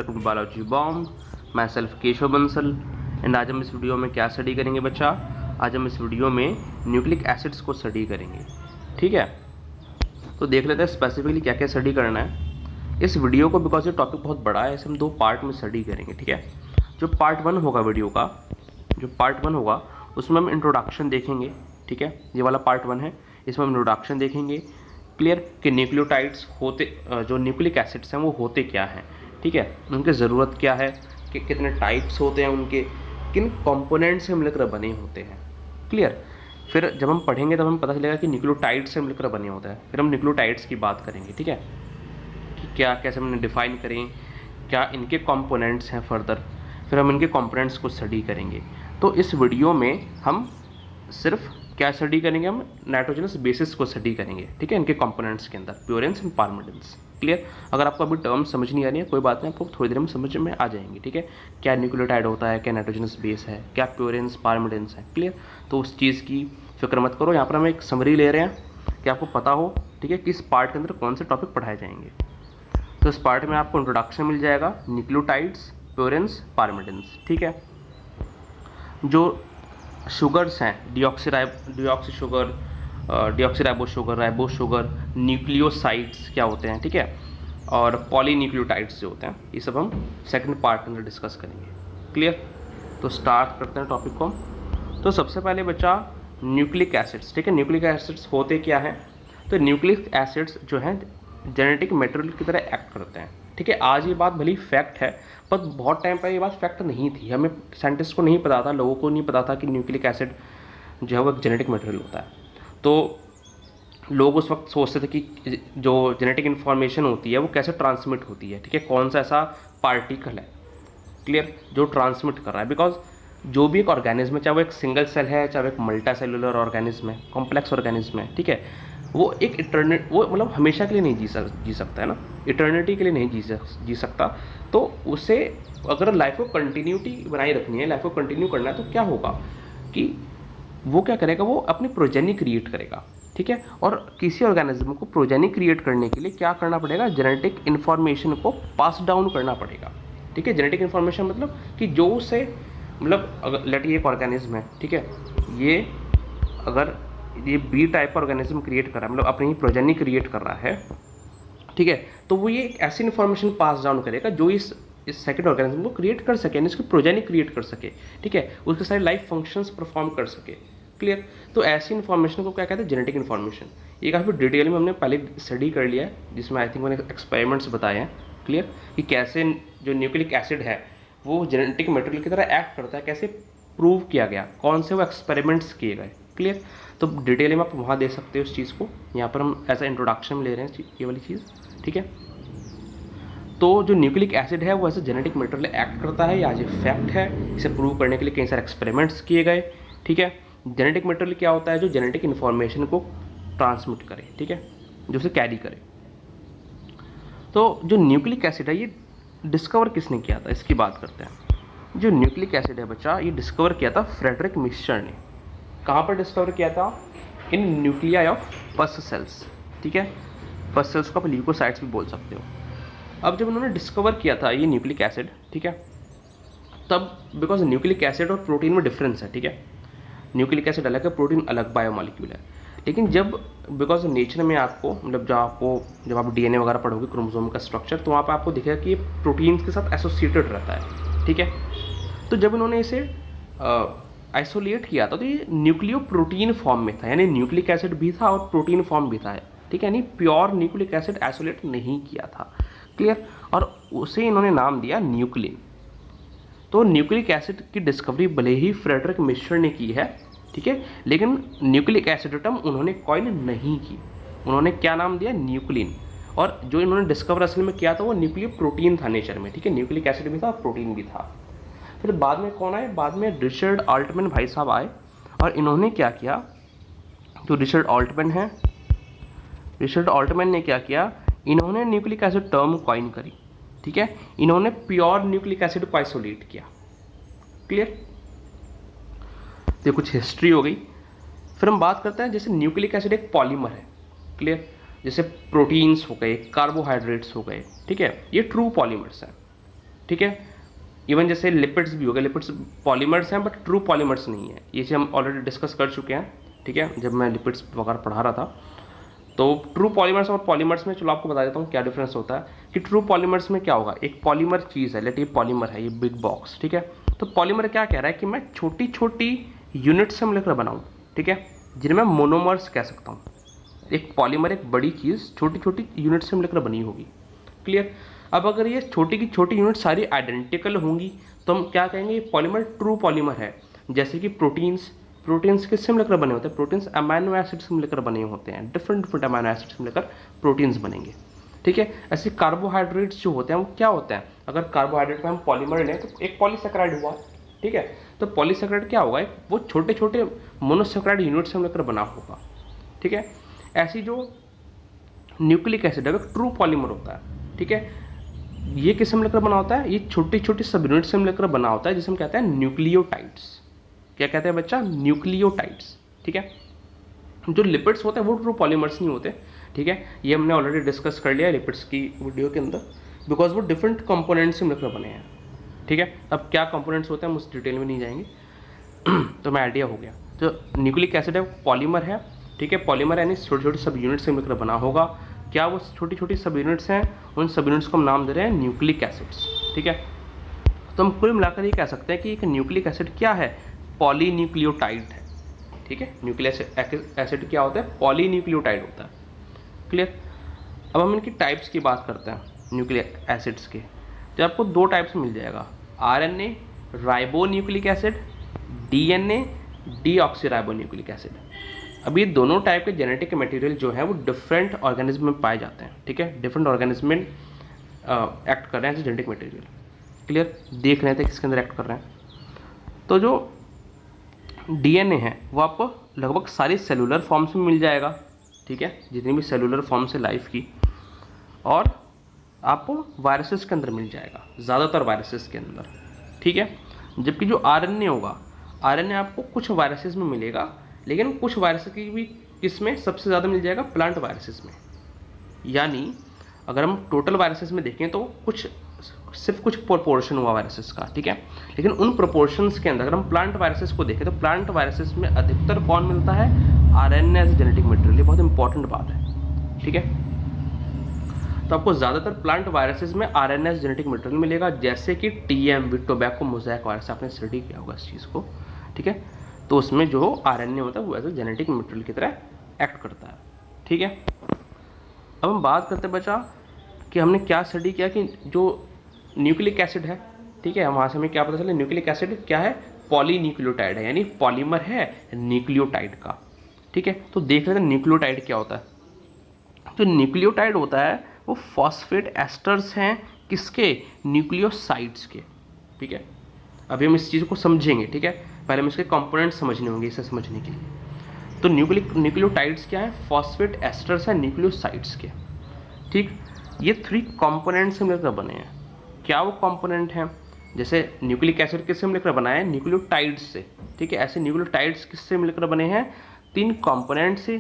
Welcome to biology bomb. Myself Keshav Bansal and आज हम इस वीडियो में क्या स्टडी करेंगे बच्चा? आज हम इस वीडियो में न्यूक्लिक एसिड्स को स्टडी करेंगे। ठीक है, तो देख लेते हैं स्पेसिफिकली क्या क्या स्टडी करना है इस वीडियो को, बिकॉज ये टॉपिक बहुत बड़ा है। इसे हम 2 पार्ट में स्टडी करेंगे। ठीक है, जो पार्ट 1 होगा वीडियो का, जो पार्ट 1 होगा उसमें हम इंट्रोडक्शन देखेंगे। ठीक है, ये वाला पार्ट 1 है, इसमें हम इंट्रोडक्शन देखेंगे क्लियर कि न्यूक्लियोटाइड्स होते, जो न्यूक्लिक एसिड्स हैं वो होते क्या हैं। ठीक है, उनकी ज़रूरत क्या है, कि कितने टाइप्स होते हैं उनके, किन कंपोनेंट्स से मिलकर बने होते हैं। क्लियर, फिर जब हम पढ़ेंगे तब हमें पता चलेगा कि न्यूक्लियोटाइड्स से मिलकर बने होता है। फिर हम न्यूक्लियोटाइड्स की बात करेंगे। ठीक है, कि क्या कैसे हम डिफाइन करें, क्या इनके कंपोनेंट्स हैं फर्दर, फिर हम इनके कंपोनेंट्स को स्टडी करेंगे। तो इस वीडियो में हम सिर्फ क्या स्टडी करेंगे, हम नाइट्रोजनस बेसिस को स्टडी करेंगे। ठीक है, इनके कंपोनेंट्स के अंदर प्योरेंस एंड पायरिमिडिन्स। क्लियर, अगर आपको अभी टर्म समझ नहीं आ रही है कोई बात नहीं, आपको थोड़ी देर में समझ में आ जाएंगी। ठीक है, क्या न्यूक्लियोटाइड होता है, क्या नाइट्रोजनस बेस है, क्या प्योरेंस पायरिमिडिन्स है। क्लियर, तो उस चीज़ की फिक्र मत करो। यहाँ पर हम एक समरी ले रहे हैं कि आपको पता हो, ठीक है, कि इस पार्ट के अंदर कौन से टॉपिक पढ़ाए जाएंगे। तो इस पार्ट में आपको इंट्रोडक्शन मिल जाएगा, न्यूक्लियोटाइड्स, प्योरेंस, पायरिमिडिन्स। ठीक है, जो शुगर्स हैं, deoxy sugar, deoxyribo sugar, ribo sugar, nucleosides क्या होते हैं। ठीक है, और पॉलीन्यूक्लियोटाइड्स जो होते हैं, ये सब हम सेकंड पार्ट के अंदर डिस्कस करेंगे। क्लियर, तो स्टार्ट करते हैं टॉपिक को। तो सबसे पहले बच्चा न्यूक्लिक एसिड्स। ठीक है, न्यूक्लिक एसिड्स होते क्या हैं? तो न्यूक्लिक एसिड्स जो हैं जेनेटिक मटेरियल की तरह एक्ट करते हैं। ठीक है, आज ये बात भली फैक्ट है, पर बहुत टाइम पहले ये बात फैक्ट नहीं थी। हमें साइंटिस्ट को नहीं पता था, लोगों को नहीं पता था कि न्यूक्लिक एसिड जो है वो एक जेनेटिक मटेरियल होता है। तो लोग उस वक्त सोचते थे कि जो जेनेटिक इन्फॉर्मेशन होती है वो कैसे ट्रांसमिट होती है। ठीक है, कौन सा ऐसा पार्टिकल है, क्लियर, जो ट्रांसमिट कर रहा है। बिकॉज जो भी एक ऑर्गेनिज्म है, चाहे वो एक सिंगल सेल है, चाहे वो एक मल्टी सेलुलर ऑर्गेनिज्म है, कॉम्प्लेक्स ऑर्गेनिज्म है, ठीक है, वो एक इटर्निट, वो मतलब हमेशा के लिए नहीं जी सकता है ना, इटर्निटी के लिए नहीं जी सकता। तो उसे अगर लाइफ को कंटिन्यूटी बनाए रखनी है, लाइफ को कंटिन्यू करना है, तो क्या होगा कि वो क्या करेगा, वो अपनी प्रोजेनी क्रिएट करेगा। ठीक है, और किसी ऑर्गेनिज्म को प्रोजेनी क्रिएट करने के लिए क्या करना पड़ेगा, जेनेटिक इन्फॉर्मेशन को पास डाउन करना पड़ेगा। ठीक है, जेनेटिक इन्फॉर्मेशन मतलब कि जो उसे, मतलब अगर लेट ये एक ऑर्गेनिज्म है, ठीक है, ये अगर ये बी टाइप का ऑर्गेनिज्म क्रिएट कर रहा है, मतलब अपनी प्रोजेनी क्रिएट कर रहा है, ठीक है, तो वो ये एक ऐसी इन्फॉर्मेशन पास डाउन करेगा जो इस सेकंड ऑर्गेनिज्म को क्रिएट कर सके, यानी इसकी प्रोजेनी क्रिएट कर सके। ठीक है, उसके सारे लाइफ फंक्शंस परफॉर्म कर सके। क्लियर, तो ऐसी इन्फॉर्मेशन को क्या कहते हैं, जेनेटिक इन्फॉर्मेशन। ये काफ़ी डिटेल में हमने पहले स्टडी कर लिया है, जिसमें आई थिंक मैंने एक्सपेरिमेंट्स बताए हैं। क्लियर, कि कैसे जो न्यूक्लिक एसिड है वो जेनेटिक मटेरियल की तरह एक्ट करता है, कैसे प्रूव किया गया, कौन से वो एक्सपेरिमेंट्स किए गए। क्लियर, तो डिटेल में आप वहाँ दे सकते हो उस चीज़ को। यहाँ पर हम ऐसा इंट्रोडक्शन में ले रहे हैं ये वाली चीज़। ठीक है, तो जो न्यूक्लिक एसिड है वो ऐसे जेनेटिक मटेरियल एक्ट करता है, या ये फैक्ट है। इसे प्रूव करने के लिए कई सारे एक्सपेरिमेंट्स किए गए। ठीक है, जेनेटिक मटेरियल क्या होता है, जो जेनेटिक इन्फॉर्मेशन को ट्रांसमिट करे, ठीक है, जो उसे कैरी करे। तो जो न्यूक्लिक एसिड है ये डिस्कवर किसने किया था, इसकी बात करते हैं। जो न्यूक्लिक एसिड है बच्चा, ये डिस्कवर किया था फ्रेडरिक मिक्सचर ने। कहाँ पर डिस्कवर किया था? इन न्यूक्लियाई ऑफ पस सेल्स। ठीक है, पस सेल्स को आप ल्यूकोसाइट्स भी बोल सकते हो। अब जब उन्होंने डिस्कवर किया था ये न्यूक्लिक एसिड, ठीक है, तब बिकॉज न्यूक्लिक एसिड और प्रोटीन में डिफरेंस है। ठीक है, न्यूक्लिक एसिड अलग है, प्रोटीन अलग बायोमॉलिक्यूल है। लेकिन जब बिकॉज नेचर में आपको, मतलब जब आप डीएनए वगैरह पढ़ोगे, क्रोमोसोम का स्ट्रक्चर, तो वहाँ पर आपको दिखेगा कि ये प्रोटीन्स के साथ एसोसिएटेड रहता है। ठीक है, तो जब उन्होंने इसे आइसोलेट किया था तो ये न्यूक्लियो प्रोटीन फॉर्म में था, यानी न्यूक्लिक एसिड भी था और प्रोटीन फॉर्म भी था। ठीक है, यानी प्योर न्यूक्लिक एसिड आइसोलेट नहीं किया था। क्लियर, और उसे इन्होंने नाम दिया न्यूक्लिन। तो न्यूक्लिक एसिड की डिस्कवरी भले ही फ्रेडरिक मिक्सचर ने की है, ठीक है, लेकिन न्यूक्लिक एसिड टर्म उन्होंने कॉइन नहीं की। उन्होंने क्या नाम दिया, न्यूक्लिन। और जो इन्होंने डिस्कवर असल में किया था वो न्यूक्लियो प्रोटीन था नेचर में। ठीक है, न्यूक्लिक एसिड भी था, प्रोटीन भी था। फिर बाद में कौन आए, बाद में रिचर्ड ऑल्टमैन भाई साहब आए, और इन्होंने क्या किया, जो रिचर्ड ऑल्टमैन है, रिचर्ड ऑल्टमैन ने क्या किया, इन्होंने न्यूक्लिक एसिड टर्म कॉइन करी। ठीक है, इन्होंने प्योर न्यूक्लिक एसिड को आइसोलेट किया। क्लियर, तो कुछ हिस्ट्री हो गई। फिर हम बात करते हैं, जैसे न्यूक्लिक एसिड एक पॉलीमर है। क्लियर, जैसे प्रोटीन्स हो गए, कार्बोहाइड्रेट्स हो गए, ठीक है, ये ट्रू पॉलीमर्स हैं। ठीक है। इवन जैसे लिपिड्स भी हो गए, लिपिड्स पॉलीमर्स हैं बट ट्रू पॉलीमर्स नहीं है, ये चीज़ हम ऑलरेडी डिस्कस कर चुके हैं, ठीक है, जब मैं लिपिड्स वगैरह पढ़ा रहा था। तो ट्रू पॉलीमर्स और पॉलीमर्स में चलो आपको बता देता हूँ क्या डिफरेंस होता है कि ट्रू पॉलीमर्स में क्या होगा, एक पॉलीमर चीज़ है, लेट ये पॉलीमर है, ये बिग बॉक्स, ठीक है। तो पॉलीमर क्या कह रहा है कि मैं छोटी छोटी यूनिट से मिलकर बनाऊँ, ठीक है, जिन्हें मैं मोनोमर्स कह सकता हूँ। एक पॉलीमर एक बड़ी चीज़ छोटी छोटी यूनिट से मिलकर बनी होगी, क्लियर। अब अगर ये छोटी की छोटी यूनिट सारी आइडेंटिकल होंगी तो हम क्या कहेंगे, ये पॉलीमर ट्रू पॉलीमर है। जैसे कि प्रोटीन्स किससे मिलकर बने होते हैं, प्रोटीन्स अमाइनो एसिड से मिलकर बने होते हैं, डिफरेंट अमाइनो एसिड से मिलकर प्रोटीन्स बनेंगे, ठीक है। ऐसे कार्बोहाइड्रेट्स जो होते हैं वो क्या होते हैं, अगर कार्बोहाइड्रेट में हम पॉलीमर लें तो एक पॉलीसेकेराइड हुआ, ठीक है। तो पॉलीसेकेराइड क्या होगा, वो छोटे छोटे मोनोसेकेराइड यूनिट से मिलकर बना होगा, ठीक है। ऐसी जो न्यूक्लिक एसिड है वो ट्रू पॉलीमर होता है, ठीक है। ये किससे मिलकर बना होता है, ये छोटी छोटी सब यूनिट से मिलकर बना होता है, जिसे हम कहते हैं न्यूक्लियोटाइड्स। क्या कहते हैं बच्चा, न्यूक्लियोटाइड्स, ठीक है। जो लिपिड्स होते हैं वो ट्रू पॉलीमर्स नहीं होते, ठीक है। ये हमने ऑलरेडी डिस्कस कर लिया लिपिड्स की वीडियो के अंदर, बिकॉज वो डिफरेंट कंपोनेंट्स से मिलकर बने हैं, ठीक है। अब क्या कंपोनेंट्स होते हैं हम उस डिटेल में नहीं जाएंगे तो मैं आइडिया हो गया। तो न्यूक्लिक एसिड है, पॉलीमर है, ठीक है। पॉलीमर यानी छोटी छोटी सब यूनिट से मिलकर बना होगा। क्या वो छोटी छोटी सब यूनिट्स हैं, उन सब यूनिट्स को हम नाम दे रहे हैं न्यूक्लिक एसिड्स, ठीक है। तो हम कुल मिलाकर ये कह सकते हैं कि एक न्यूक्लिक एसिड क्या है, पॉलीन्यूक्लियोटाइड है, ठीक है। न्यूक्लिक एसिड क्या होता है, पॉलीन्यूक्लियोटाइड होता है, क्लियर। अब हम इनकी टाइप्स की बात करते हैं न्यूक्लिक एसिड्स के। तो आपको दो टाइप्स मिल जाएगा, RNA ribonucleic acid, DNA deoxyribonucleic acid. अब ये दोनों टाइप के जेनेटिक मटेरियल जो है वो डिफरेंट ऑर्गेनिज्म में पाए जाते हैं, ठीक है। डिफरेंट ऑर्गेनिज्म में एक्ट कर रहे हैं जेनेटिक मटेरियल, क्लियर। देख रहे थे किसके अंदर एक्ट कर रहे हैं। तो जो DNA है वो आपको लगभग सारी सेलुलर फॉर्म्स में मिल जाएगा, ठीक है, जितनी भी सेलुलर फॉर्म्स है लाइफ की, और आपको वायरसेस के अंदर मिल जाएगा, ज़्यादातर वायरसेस के अंदर, ठीक है। जबकि जो RNA होगा, RNA आपको कुछ वायरसेस में मिलेगा, लेकिन कुछ वायरसेस की भी किसमें सबसे ज़्यादा मिल जाएगा, प्लांट वायरसेस में। यानी अगर हम टोटल वायरसेस में देखें तो सिर्फ कुछ प्रोपोर्शन हुआ वायरसेस का, ठीक है। लेकिन उन प्रोपोर्शंस के अंदर अगर हम प्लांट वायरसेस को देखें तो प्लांट वायरसेस में अधिकतर कौन मिलता है, RNA एज जेनेटिक मटेरियल। ये बहुत इंपॉर्टेंट बात है, ठीक है। तो आपको ज़्यादातर प्लांट वायरसेस में RNA एज जेनेटिक मटेरियल मिलेगा, जैसे कि TMV टोबैको मोज़ेक वायरस, आपने स्टडी किया होगा इस चीज़ को, ठीक है। तो उसमें जो RNA होता है वो एज ए जेनेटिक मटेरियल की तरह एक्ट करता है, ठीक है। अब हम बात करते हैं बच्चा कि हमने क्या स्टडी किया कि जो न्यूक्लिक एसिड है, ठीक है, वहाँ से हमें क्या पता चला, न्यूक्लिक एसिड क्या है, पॉलीन्यूक्लियोटाइड है, यानी पॉलीमर है न्यूक्लियोटाइड का, ठीक है। तो देख लेते हैं न्यूक्लियोटाइड क्या होता है। जो न्यूक्लियोटाइड होता है वो फॉस्फेट एस्टर्स हैं किसके, न्यूक्लियोसाइड्स के, ठीक है। अभी हम इस चीज़ को समझेंगे, ठीक है। पहले हम इसके कंपोनेंट्स समझने होंगे इसे समझने के लिए। तो न्यूक्लियोटाइड्स क्या है, फॉस्फेट एस्टर्स हैं न्यूक्लियोसाइड्स के, ठीक। ये 3 कंपोनेंट से मिलकर बने हैं। क्या वो कंपोनेंट हैं, जैसे न्यूक्लिक एसिड किससे मिलकर बना है, न्यूक्लियोटाइड्स से, ठीक है। ऐसे न्यूक्लियोटाइड्स किससे मिलकर बने हैं, 3 कंपोनेंट से।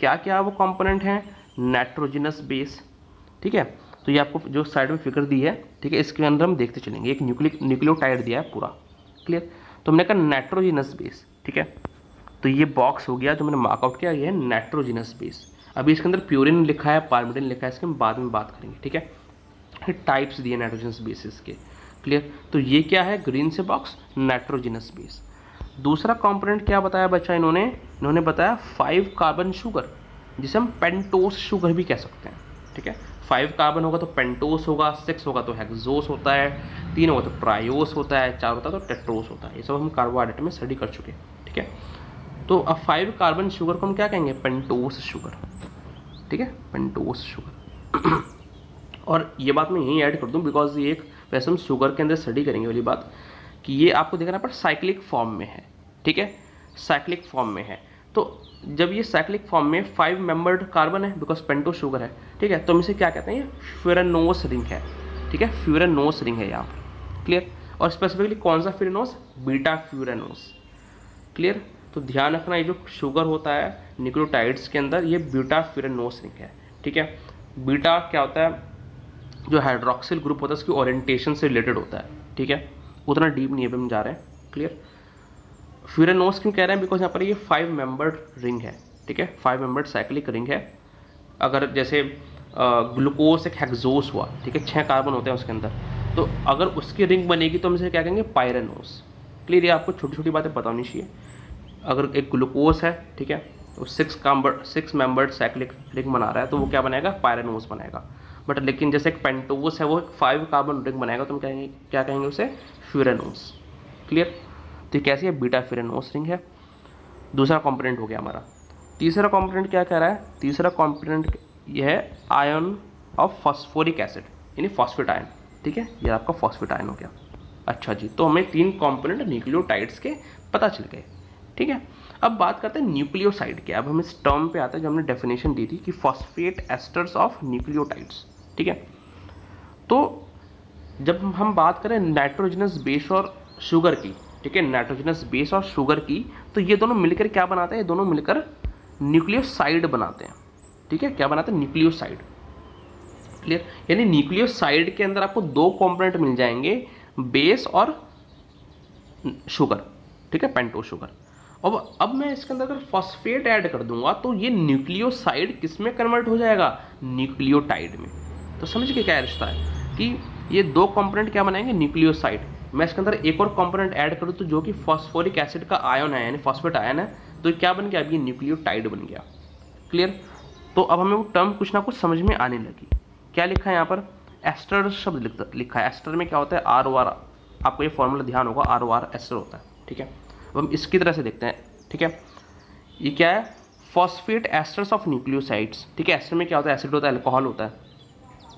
क्या क्या वो कंपोनेंट हैं, नाइट्रोजनस बेस, ठीक है। तो ये आपको जो साइड में फिगर दी है, ठीक है, इसके अंदर हम देखते चलेंगे। एक न्यूक्लियोटाइड दिया है पूरा, क्लियर। तो हमने कहा नाइट्रोजनस बेस, ठीक है। तो ये बॉक्स हो गया जो मैंने मार्कआउट किया, ये है नाइट्रोजनस बेस। अभी इसके अंदर प्यूरिन लिखा है, पायरिमिडिन लिखा है, इसके हम बाद में बात करेंगे, ठीक है। ये टाइप्स दिए नाइट्रोजनस बेसिस के, क्लियर। तो ये क्या है, ग्रीन से बॉक्स, नाइट्रोजनस बेस। दूसरा कंपोनेंट क्या बताया बच्चा, इन्होंने बताया 5 कार्बन शुगर, जिसे हम पेंटोस शुगर भी कह सकते हैं, ठीक है। 5 कार्बन होगा तो पेंटोस होगा, 6 होगा तो हेक्सोस होता है, 3 होगा तो ट्रायोस होता है, 4 होता है तो टेट्रोस होता है। ये सब हम कार्बोहाइड्रेट में स्टडी कर चुके हैं, ठीक है। तो अब 5 कार्बन शुगर को हम क्या कहेंगे, पेंटोस शुगर, ठीक है, पेंटोस शुगर। और ये बात मैं यहीं ऐड कर दूं बिकॉज ये एक वैसे हम शुगर के अंदर स्टडी करेंगे वाली बात, कि ये आपको देखना पर साइक्लिक फॉर्म में है, ठीक है, साइक्लिक फॉर्म में है। तो जब ये साइक्लिक फॉर्म में 5 मेंबर्ड कार्बन है, बिकॉज पेंटोस शुगर है, ठीक है, तो हम इसे क्या कहते हैं, ये फ्यूरानोस रिंग है, ठीक है, फ्यूरानोस रिंग है यहाँ पर, क्लियर। और स्पेसिफिकली कौन सा फ्यूरानोस, बीटा फ्यूरानोस, क्लियर। तो ध्यान रखना, ये जो शुगर होता है न्यूक्लियोटाइड्स के अंदर, ये बीटा फ्यूरानोस रिंग है, ठीक है। बीटा क्या होता है, जो हाइड्रोक्सिल ग्रुप होता है उसकी ओरिएंटेशन से रिलेटेड होता है, ठीक है, उतना डीप नहीं है, हम जा रहे हैं, क्लियर। फ्यूरेनोस क्यों कह रहे हैं, बिकॉज यहाँ पर ये 5 मेंबर्ड रिंग है, ठीक है, 5 मेंबर्ड साइक्लिक रिंग है। अगर जैसे ग्लूकोज एक हेक्सोस हुआ, ठीक है, 6 कार्बन होते हैं उसके अंदर, तो अगर उसकी रिंग बनेगी तो हम इसे क्या कहेंगे, पायरेनोस, क्लियर। ये आपको छोटी छोटी बातें पता होनी चाहिए। अगर एक ग्लूकोज है, ठीक है, तो 6 मेंबर्ड साइक्लिक रिंग बना रहा है तो वो क्या बनाएगा, पायरेनोस बनाएगा। बट लेकिन जैसे एक पेंटोस है वो 5 कार्बन रिंग बनाएगा तो हम कहेंगे, क्या कहेंगे उसे, फ्यूरेनोस, क्लियर। तो ये कैसी है, बीटा फ्यूरेनोस रिंग है। दूसरा कंपोनेंट हो गया हमारा। तीसरा कंपोनेंट क्या कह रहा है, तीसरा कंपोनेंट यह है आयन ऑफ फॉस्फोरिक एसिड, यानी फॉस्फेट आयन, ठीक है, ये आपका फॉस्फेट आयन हो गया। अच्छा जी, तो हमें 3 कंपोनेंट न्यूक्लियोटाइड्स के पता चल गए, ठीक है। अब बात करते हैं न्यूक्लियोसाइड के। अब हम इस टर्म पे आते हैं जो हमने डेफिनेशन दी थी कि फॉस्फेट एस्टर्स ऑफ न्यूक्लियोटाइड्स, ठीक है। तो जब हम बात करें नाइट्रोजनस बेस और शुगर की, ठीक है, नाइट्रोजनस बेस और शुगर की, तो ये दोनों मिलकर क्या बनाते हैं, ये दोनों मिलकर न्यूक्लियोसाइड बनाते हैं, ठीक है। क्या बनाते हैं, न्यूक्लियोसाइड, क्लियर। यानी न्यूक्लियोसाइड के अंदर आपको 2 कंपोनेंट मिल जाएंगे, बेस और शुगर, ठीक है, पेंटोस शुगर। अब मैं इसके अंदर अगर फॉस्फेट ऐड कर दूंगा तो ये न्यूक्लियोसाइड किस में कन्वर्ट हो जाएगा, न्यूक्लियोटाइड में। तो समझ के क्या रिश्ता है कि ये 2 कंपोनेंट क्या बनाएंगे, न्यूक्लियोसाइड। मैं इसके अंदर एक और कंपोनेंट ऐड करूँ तो जो कि फॉस्फोरिक एसिड का आयन है, यानी फॉस्फेट आयन है, तो ये क्या बन गया, अब ये न्यूक्लियोटाइड बन गया, क्लियर। तो अब हमें वो टर्म कुछ ना कुछ समझ में आने लगी। क्या लिखा है यहाँ पर, एस्टर शब्द लिखा है। एस्टर में क्या होता है, ROR, आपको ये फॉर्मूला ध्यान होगा, ROR एस्टर होता है, ठीक है। अब हम इसकी तरह से देखते हैं, ठीक है। ये क्या है, फॉस्फेट एस्टर्स ऑफ न्यूक्लियोसाइड्स, ठीक है। एस्टर में क्या होता है, एसिड होता है, अल्कोहल होता है।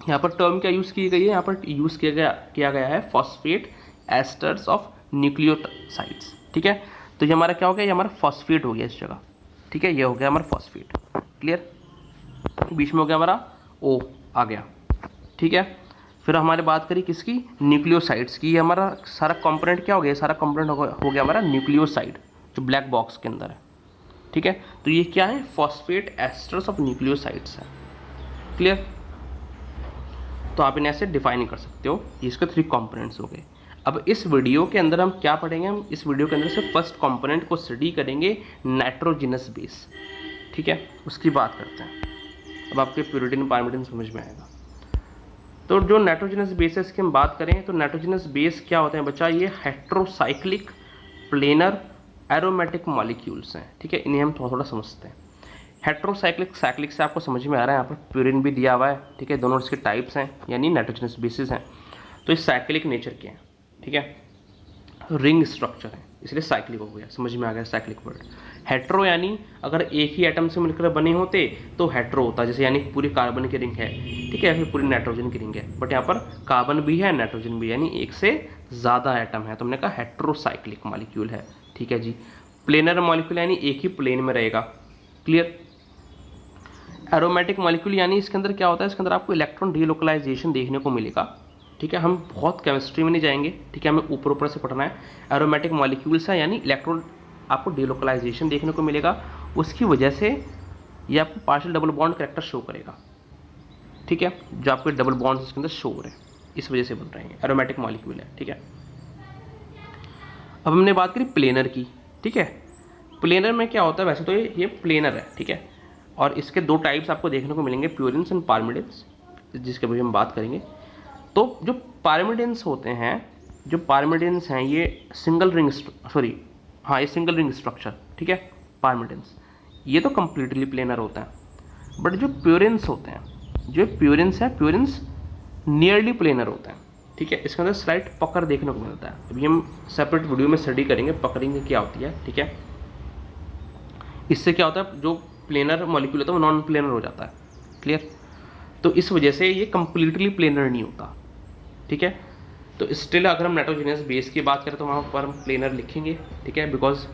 यहाँ पर टर्म क्या यूज़ की गई है, यहाँ पर यूज़ किया गया है फॉस्फेट एस्टर्स ऑफ न्यूक्लियोसाइड्स, ठीक है। तो ये हमारा क्या हो गया, ये हमारा फॉस्फेट हो गया इस जगह, ठीक है, ये हो गया हमारा फॉस्फेट, क्लियर। बीच में हो गया हमारा O आ गया, ठीक है। फिर हमारे बात करी किसकी, न्यूक्लियोसाइड्स की। ये हमारा सारा कंपोनेंट क्या हो गया, सारा कंपोनेंट हो गया हमारा न्यूक्लियोसाइड, जो ब्लैक बॉक्स के अंदर है, ठीक है। तो ये क्या है, फॉस्फेट एस्टर्स ऑफ न्यूक्लियोसाइड्स है, क्लियर। तो आप इन्हें ऐसे डिफाइन कर सकते हो, ये इसके 3 कंपोनेंट्स हो गए। अब इस वीडियो के अंदर हम क्या पढ़ेंगे, हम इस वीडियो के अंदर से फर्स्ट कंपोनेंट को स्टडी करेंगे, नाइट्रोजनस बेस, ठीक है, उसकी बात करते हैं। अब आपके प्यूरिडिन पायरिमिडिन समझ में आएगा। तो जो नाइट्रोजनस बेसेस की हम बात करें तो नाइट्रोजनस बेस क्या होते हैं बच्चा, ये हेट्रोसाइक्लिक प्लेनर एरोमेटिक मॉलिक्यूल्स हैं, ठीक है। इन्हें हम थोड़ा थोड़ा समझते हैं। हेट्रोसाइक्लिक, साइक्लिक से आपको समझ में आ रहा है, यहाँ पर प्यूरिन भी दिया हुआ है, ठीक है, दोनों इसके टाइप्स हैं, यानी नाइट्रोजनस बेसिस हैं। तो ये साइक्लिक नेचर के हैं, ठीक है, रिंग स्ट्रक्चर है, इसलिए साइक्लिक हो गया, समझ में आ गया साइक्लिक वर्ड। हेट्रो यानी अगर एक ही एटम से मिलकर बने होते तो हेट्रो होता, जैसे यानी पूरी कार्बन की रिंग है, ठीक है, फिर पूरी नाइट्रोजन की रिंग है, बट यहाँ पर कार्बन भी है, नाइट्रोजन भी, यानी एक से ज़्यादा एटम है, तो हमने कहा हेट्रोसाइक्लिक मॉलिक्यूल है, ठीक है जी। प्लेनर मॉलिक्यूल यानी एक ही प्लेन में रहेगा, क्लियर। एरोमेटिक मॉलिक्यूल यानी इसके अंदर क्या होता है, इसके अंदर आपको इलेक्ट्रॉन डीलोकलाइजेशन देखने को मिलेगा, ठीक है। हम बहुत केमिस्ट्री में नहीं जाएंगे, ठीक है, हमें ऊपर ऊपर से पढ़ना है। एरोमेटिक मॉलिक्यूल्स है यानी इलेक्ट्रॉन आपको डीलोकलाइजेशन देखने को मिलेगा, उसकी वजह से ये आपको partial double bond character show करेगा, ठीक है, जो आपके डबल बॉन्ड इसके अंदर शो हो रहे हैं, इस वजह से बन रहे हैं, एरोमेटिक मॉलिक्यूल है, ठीक है। अब हमने बात करी प्लेनर की, ठीक है। प्लेनर में क्या होता है, वैसे तो ये प्लेनर है, ठीक है, और इसके 2 टाइप्स आपको देखने को मिलेंगे, प्यूरिन्स एंड पायरिमिडिन्स, जिसके बारे में हम बात करेंगे। तो जो पायरिमिडिन्स होते हैं, जो पायरिमिडिन्स हैं ये सिंगल रिंग ये सिंगल रिंग स्ट्रक्चर, ठीक है, पायरिमिडिन्स, ये तो कम्प्लीटली प्लेनर होता है। बट जो प्यूरिन्स होते हैं, जो प्यूरिन्स है, प्यूरिन्स नियरली प्लेनर होते हैं, ठीक है। इसके अंदर स्लाइट पकड़ देखने को मिलता है, अभी हम सेपरेट वीडियो में स्टडी करेंगे पकड़ेंगे क्या होती है, ठीक है। इससे क्या होता है, जो प्लेनर मॉलिक्यूल होता है वो नॉन प्लेनर हो जाता है, क्लियर। तो इस वजह से ये कम्प्लीटली प्लेनर नहीं होता, ठीक है। तो स्टिल अगर हम नाइट्रोजनस बेस की बात करें तो वहाँ पर हम प्लेनर लिखेंगे, ठीक है, बिकॉज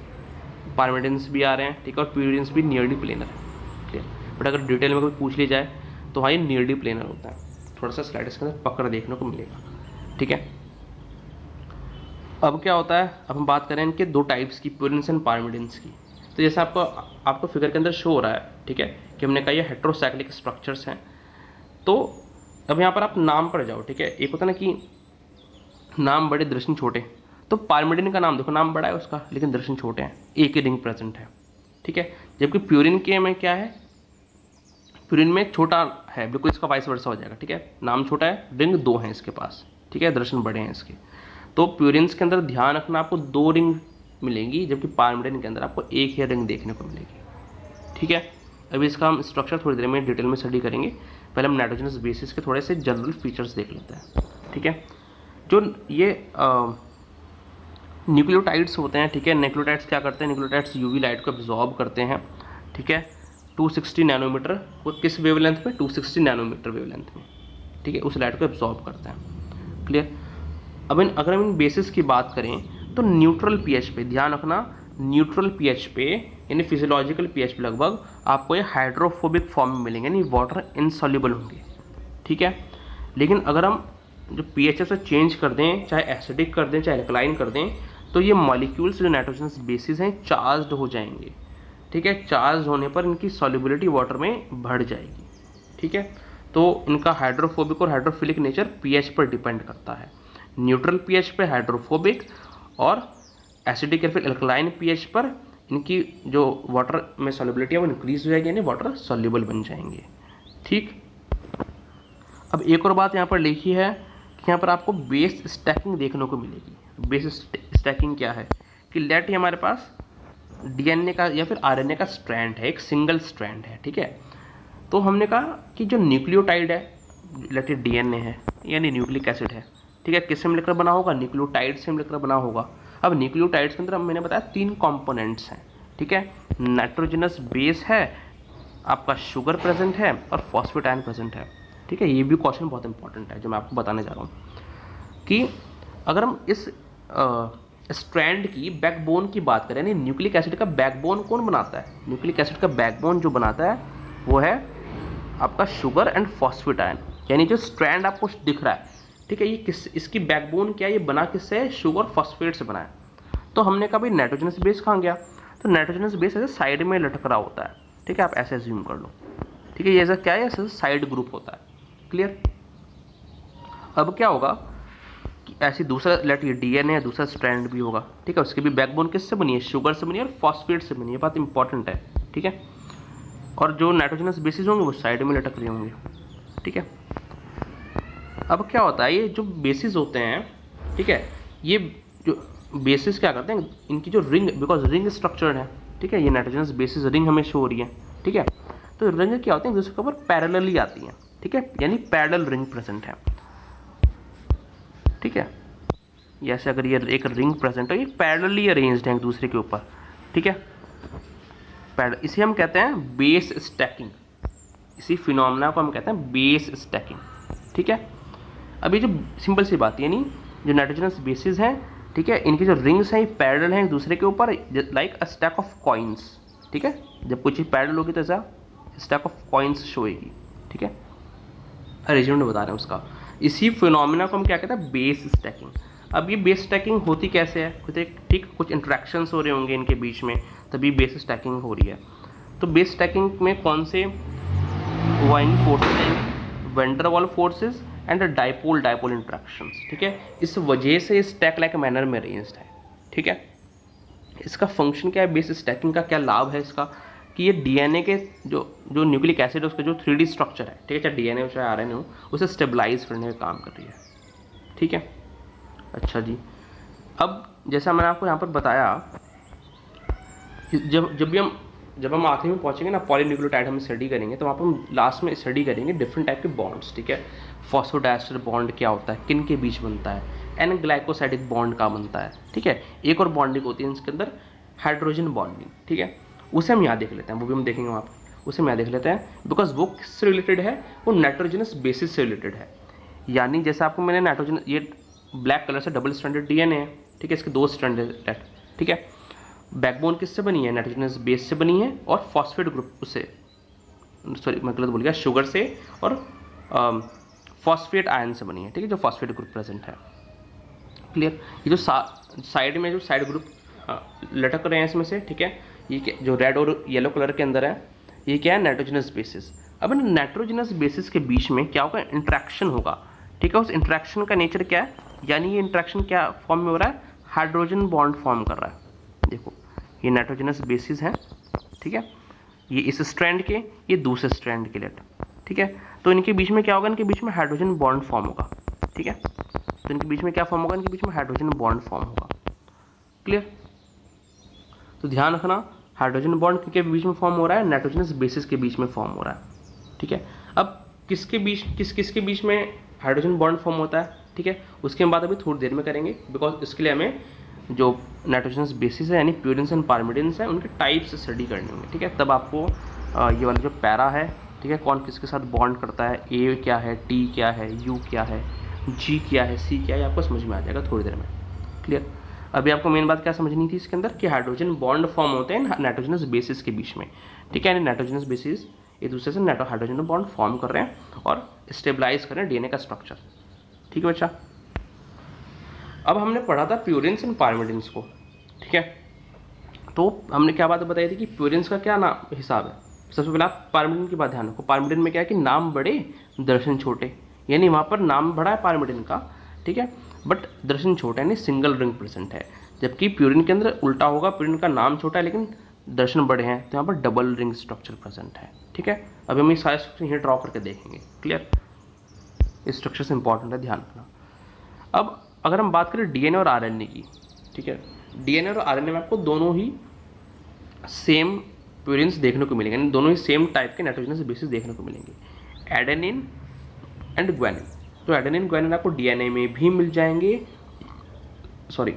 पायरिमिडिन्स भी आ रहे हैं, ठीक है, और प्यूरिन्स भी नियरली प्लेनर है, क्लियर। बट अगर डिटेल में कोई पूछ ली जाए तो हाँ ये नियरली प्लेनर होता है, थोड़ा सा स्लाइड इसके अंदर पकड़ देखने को मिलेगा, ठीक है। अब क्या होता है, अब हम बात करें इनके 2 टाइप्स की, प्यूरिन्स एंड पायरिमिडिन्स की। तो जैसे आपको फिगर के अंदर शो हो रहा है, ठीक है, कि हमने कहा ये हेट्रोसाइक्लिक स्ट्रक्चर्स हैं। तो अब यहाँ पर आप नाम पर जाओ, ठीक है। एक होता है ना कि नाम बड़े दर्शन छोटे, तो पायरिमिडिन का नाम देखो, नाम बड़ा है उसका लेकिन दर्शन छोटे हैं, एक ही रिंग प्रेजेंट है, ठीक है। जबकि प्यूरिन के में क्या है, प्यूरिन में छोटा है, बिल्कुल इसका वाइस वर्सा हो जाएगा, ठीक है। नाम छोटा है, रिंग 2 हैं इसके पास, ठीक है, दर्शन बड़े हैं इसके। तो प्यूरिन्स के अंदर ध्यान रखना, आपको 2 रिंग मिलेंगी, जबकि पायरिमिडिन के अंदर आपको एक ही रिंग देखने को मिलेगी, ठीक है। अभी इसका हम स्ट्रक्चर थोड़ी देर में डिटेल में स्टडी करेंगे। पहले हम नाइट्रोजनस बेसिस के थोड़े से जनरल फीचर्स देख लेते हैं, ठीक है। जो ये न्यूक्लियोटाइड्स होते हैं, ठीक है, न्यूक्लियोटाइड्स क्या करते हैं, न्यूक्लियोटाइड्स यूवी लाइट को एब्जॉर्ब करते हैं, ठीक है, 260 नैनोमीटर, वो किस वेवलेंथ में, 260 नैनोमीटर वेवलेंथ में, ठीक है, उस लाइट को एब्जॉर्ब करते हैं, क्लियर। अब अगर हम इन बेसिस की बात करें तो न्यूट्रल पीएच पे ध्यान रखना, न्यूट्रल पीएच पे यानी फिजियोलॉजिकल पीएच पे लगभग आपको ये हाइड्रोफोबिक फॉर्म में मिलेंगे, यानी वाटर इनसॉल्युबल होंगे, ठीक है। लेकिन अगर हम जो पीएच से चेंज कर दें, चाहे एसिडिक कर दें चाहे एल्कलाइन कर दें, तो ये मॉलिक्यूल्स जो नाइट्रोजनस बेसिस हैं चार्ज्ड हो जाएंगे, ठीक है। चार्ज होने पर इनकी सॉल्युबिलिटी वाटर में बढ़ जाएगी, ठीक है। तो इनका हाइड्रोफोबिक और हाइड्रोफिलिक नेचर पीएच पर डिपेंड करता है। न्यूट्रल पीएच पे हाइड्रोफोबिक और एसिडिक या फिर एल्कलाइन पीएच पर इनकी जो वाटर में सॉल्युबिलिटी है वो इंक्रीज हो जाएगी, यानी वाटर सॉल्युबल बन जाएंगे, ठीक। अब एक और बात यहाँ पर लिखी है कि यहाँ पर आपको बेस स्टैकिंग देखने को मिलेगी। बेस स्टैकिंग क्या है कि लेट हमारे पास डीएनए का या फिर आरएनए का स्ट्रैंड है, एक सिंगल स्ट्रैंड है, ठीक है। तो हमने कहा कि जो न्यूक्लियोटाइड है, लेट डीएनए है यानी न्यूक्लिक एसिड है, ठीक है, किससे मिलकर बना होगा, न्यूक्लियोटाइड से मिलकर बना होगा। अब न्यूक्लियोटाइड्स के अंदर मैंने बताया 3 कंपोनेंट्स हैं, ठीक है। नाइट्रोजनस बेस है, आपका शुगर प्रेजेंट है और फॉस्फेटाइन प्रेजेंट है, ठीक है। ये भी क्वेश्चन बहुत इंपॉर्टेंट है जो मैं आपको बताने जा रहा हूँ कि अगर हम इस स्ट्रैंड की बैकबोन की बात करें, यानी न्यूक्लिक एसिड का बैकबोन कौन बनाता है, न्यूक्लिक एसिड का बैकबोन जो बनाता है वो है आपका शुगर एंड फॉस्फेटाइन, यानी जो स्ट्रैंड आपको दिख रहा है, ठीक है, ये इसकी बैकबोन क्या है, ये बना किससे है, शुगर फॉस्फेट से बना है। तो हमने कहा भाई नाइट्रोजनस बेस कहाँ गया, तो नाइट्रोजनस बेस ऐसे साइड में लटक रहा होता है, ठीक है, आप ऐसे एज्यूम कर लो, ठीक है। ये ऐसा क्या है, ऐसे साइड ग्रुप होता है, क्लियर। अब क्या होगा कि ऐसी दूसरा लेट ये डीएनए है, दूसरा स्ट्रैंड भी होगा, ठीक है, उसकी भी बैकबोन किससे बनी है, शुगर से बनी है और फॉस्फेट से बनी है, बात इंपॉर्टेंट है, ठीक है। और जो नाइट्रोजनस बेसिस होंगे वो साइड में लटक रहे होंगे, ठीक है। अब क्या होता है, ये जो बेसिस होते हैं, ठीक है, ये जो बेसिस क्या करते हैं, इनकी जो रिंग, बिकॉज रिंग स्ट्रक्चर्ड है, ठीक है, ये नाइट्रोजनस बेसिस रिंग हमें शो हो रही है, ठीक है। तो रिंग क्या होते हैं, एक दूसरे के ऊपर पैरेलली आती हैं, ठीक है, यानी पैरेलल रिंग प्रेजेंट है, ठीक है। जैसे अगर ये एक रिंग प्रेजेंट है, ये पैरेलली अरेंज्ड है एक दूसरे के ऊपर, ठीक है, इसे हम कहते हैं बेस स्टैकिंग, इसी फिनोमेना को हम कहते हैं बेस स्टैकिंग, ठीक है। अभी जो सिंपल सी बात है, यानी जो नाइट्रोजनस बेसिस हैं, ठीक है, इनकी जो रिंग्स हैं पैरेलल हैं एक दूसरे के ऊपर, like a stack of coins, ठीक है। जब कोई चीज़ पैरेलल होगी तो ऐसा स्टैक ऑफ कॉइन्स शो होगी, ठीक है, अरेंजमेंट बता रहे हैं उसका। इसी फिनोमेना को हम क्या कहते हैं, बेस स्टैकिंग। अब ये बेस स्टैकिंग होती कैसे है, ठीक, कुछ इंट्रैक्शंस हो रहे होंगे इनके बीच में, तभी बेस स्टैकिंग हो रही है। तो बेस स्टैकिंग में कौन से वाइंडिंग फोर्सेस हैं, वैन डर वाल फोर्सेस एंड डाइपोल इंट्रैक्शंस, ठीक है। इस वजह से ये स्टैक लाइक मैनर में अरेंज्ड है, ठीक है। इसका फंक्शन क्या है, बेस स्टैकिंग का क्या लाभ है इसका, कि ये डीएनए के जो न्यूक्लिक एसिड है उसका जो 3D स्ट्रक्चर है, ठीक है, चाहे डीएनए हो चाहे आरएनए हो, उसे स्टेबलाइज करने का काम कर रही है, ठीक है। अच्छा जी, अब जैसा मैंने आपको यहाँ पर बताया, जब हम आखिरी में पहुँचेंगे ना, पॉलीन्यूक्लियोटाइड हम स्टडी करेंगे, तो वहाँ पर हम लास्ट में स्टडी करेंगे डिफरेंट टाइप के बॉन्ड्स, ठीक है। फॉस्फोडाइस्टर बॉन्ड क्या होता है, किन के बीच बनता है, एन ग्लाइकोसाइडिक बॉन्ड का बनता है, ठीक है। एक और बॉन्डिंग होती है इसके अंदर, हाइड्रोजन बॉन्डिंग, ठीक है, उसे हम यहाँ देख लेते हैं, वो भी हम देखेंगे वहाँ पर, उसे हम यहाँ देख लेते हैं, बिकॉज वो किससे रिलेटेड है, वो नाइट्रोजनस बेसिस से रिलेटेड है। यानी जैसे आपको मैंने नाइट्रोजन, ये ब्लैक कलर से डबल स्ट्रैंडेड डीएनए है, ठीक है, इसके 2 स्ट्रैंडेड, ठीक है। बैकबोन किससे बनी है, नाइट्रोजनस बेस से बनी है और फॉस्फेट ग्रुप उससे, सॉरी मैं गलत बोल गया, शुगर से और फॉस्फेट आयन से बनी है, ठीक है, जो फॉस्फेट ग्रुप प्रेजेंट है, क्लियर। ये जो साइड में जो साइड ग्रुप लटक रहे हैं इसमें से, ठीक है, ये जो रेड और येलो कलर के अंदर है, ये क्या है, नाइट्रोजनस बेसिस। अब इन नाइट्रोजनस बेसिस के बीच में क्या होगा, इंट्रैक्शन होगा, ठीक है। उस इंट्रैक्शन का नेचर क्या है, यानी ये इंट्रैक्शन क्या फॉर्म में हो रहा है, हाइड्रोजन बॉन्ड फॉर्म कर रहा है। देखो ये नाइट्रोजनस बेसिस है, ठीक है, ये इस स्ट्रैंड के, ये दूसरे स्ट्रैंड के लिए, ठीक है। तो इनके बीच में क्या होगा, इनके बीच में हाइड्रोजन बॉन्ड फॉर्म होगा, ठीक है। तो इनके बीच में क्या फॉर्म होगा, इनके बीच में हाइड्रोजन बॉन्ड फॉर्म होगा। क्लियर। तो ध्यान रखना, हाइड्रोजन बॉन्ड किसके बीच में फॉर्म हो रहा है, नाइट्रोजनस बेसिस के बीच में फॉर्म हो रहा है, ठीक है। अब किसके बीच में हाइड्रोजन बॉन्ड फॉर्म होता है, ठीक है, उसके हम बात अभी थोड़ी देर में करेंगे, बिकॉज इसके लिए हमें जो नाइट्रोजनस बेसिस है यानी प्यूरिन्स एंड पायरिमिडिन्स है उनके टाइप्स स्टडी करने होंगे, ठीक है। तब आपको ये वाला जो पैरा है, ठीक है, कौन किसके साथ बॉन्ड करता है, ए क्या है, टी क्या है, यू क्या है, जी क्या है, सी क्या है, आपको समझ में आ जाएगा थोड़ी देर में। क्लियर। अभी आपको मेन बात क्या समझनी थी इसके अंदर, कि हाइड्रोजन बॉन्ड फॉर्म होते हैं नाइट्रोजनस बेसिस के बीच में, ठीक है। यानी नाइट्रोजनस बेसिस एक दूसरे से हाइड्रोजन बॉन्ड फॉर्म कर रहे हैं और स्टेबलाइज कर रहे हैं डीएनए का स्ट्रक्चर, ठीक है बच्चा। अब हमने पढ़ा था प्यूरिन्स एंड पायरिमिडिन्स को, ठीक है। तो हमने क्या बात बताई थी कि प्यूरिन्स का क्या नाम हिसाब है। सबसे पहले आप पायरिमिडिन की बात ध्यान रखो। पायरिमिडिन में क्या है कि नाम बड़े दर्शन छोटे, यानी वहाँ पर नाम बड़ा है पायरिमिडिन का, ठीक है, बट दर्शन छोटा है, यानी सिंगल रिंग प्रेजेंट है। जबकि प्यूरिन के अंदर उल्टा होगा, प्यूरिन का नाम छोटा है लेकिन दर्शन बड़े हैं, तो यहाँ पर डबल रिंग स्ट्रक्चर प्रेजेंट है, ठीक है। अभी हम ये सारे स्ट्रक्चर यहाँ ड्रॉ करके देखेंगे। क्लियर। इस स्ट्रक्चर से इंपॉर्टेंट है, ध्यान रखना। अब अगर हम बात करें डीएनए और आरएनए की, ठीक है, डीएनए और आरएनए में आपको दोनों ही सेम प्यूरिन्स देखने को मिलेंगे, यानी दोनों ही सेम टाइप के नाइट्रोजनस बेसिस देखने को मिलेंगे, एडेनिन एंड ग्वानिन। तो एडेनिन ग्वानिन आपको डीएनए में भी मिल जाएंगे, सॉरी,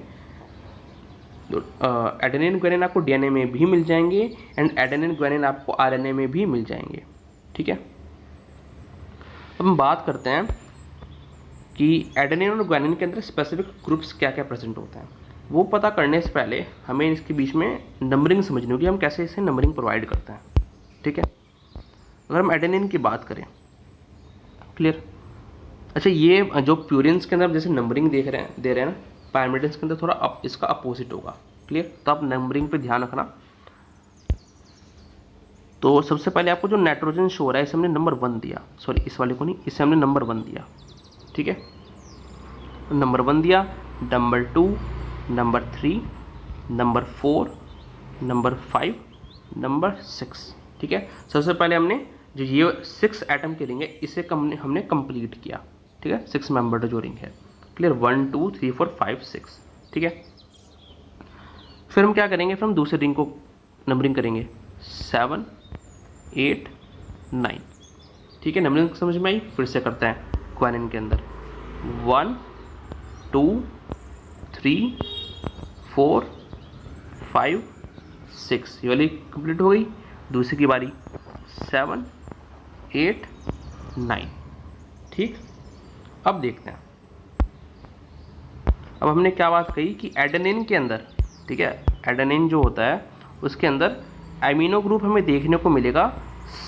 एडेनिन ग्वानिन आपको डीएनए में भी मिल जाएंगे एंड एडेनिन ग्वानिन आपको आरएनए में भी मिल जाएंगे, ठीक है। अब हम बात करते हैं कि एडेनिन और ग्वानिन के अंदर स्पेसिफिक ग्रुप्स क्या क्या प्रेजेंट होते हैं। वो पता करने से पहले हमें इसके बीच में नंबरिंग समझनी होगी, हम कैसे इसे नंबरिंग प्रोवाइड करते हैं, ठीक है। अगर हम एडेनिन की बात करें, क्लियर। अच्छा, ये जो प्यूरिन्स के अंदर जैसे नंबरिंग दे रहे हैं ना, पायरिमिडिन्स के अंदर थोड़ा इसका अपोजिट होगा। क्लियर। तो आप नंबरिंग पे ध्यान रखना। तो सबसे पहले आपको जो नाइट्रोजन शो हो रहा है इसे हमने नंबर 1 दिया, सॉरी इस वाले को नहीं, इसे हमने नंबर 1 दिया, ठीक है। नंबर 1 दिया, number 2, number 3, number 4, number 5, number 6, ठीक है। सबसे पहले हमने जो ये 6 एटम के रिंग है इसे हमने कंप्लीट किया, ठीक है, 6 मेंबर जो रिंग है। क्लियर। 1 2 3 4 5 6, ठीक है। फिर हम क्या करेंगे, फिर हम दूसरे रिंग को नंबरिंग करेंगे, 7 8 9, ठीक है। नंबरिंग समझ में आई। फिर से करते हैं ग्वानिन के अंदर 1 2 3 4 5 6, ये वाली कंप्लीट हो गई। दूसरी की बारी 7 8 9, ठीक। अब देखते हैं, अब हमने क्या बात कही कि एडेनिन के अंदर, ठीक है, एडेनिन जो होता है उसके अंदर एमिनो ग्रुप हमें देखने को मिलेगा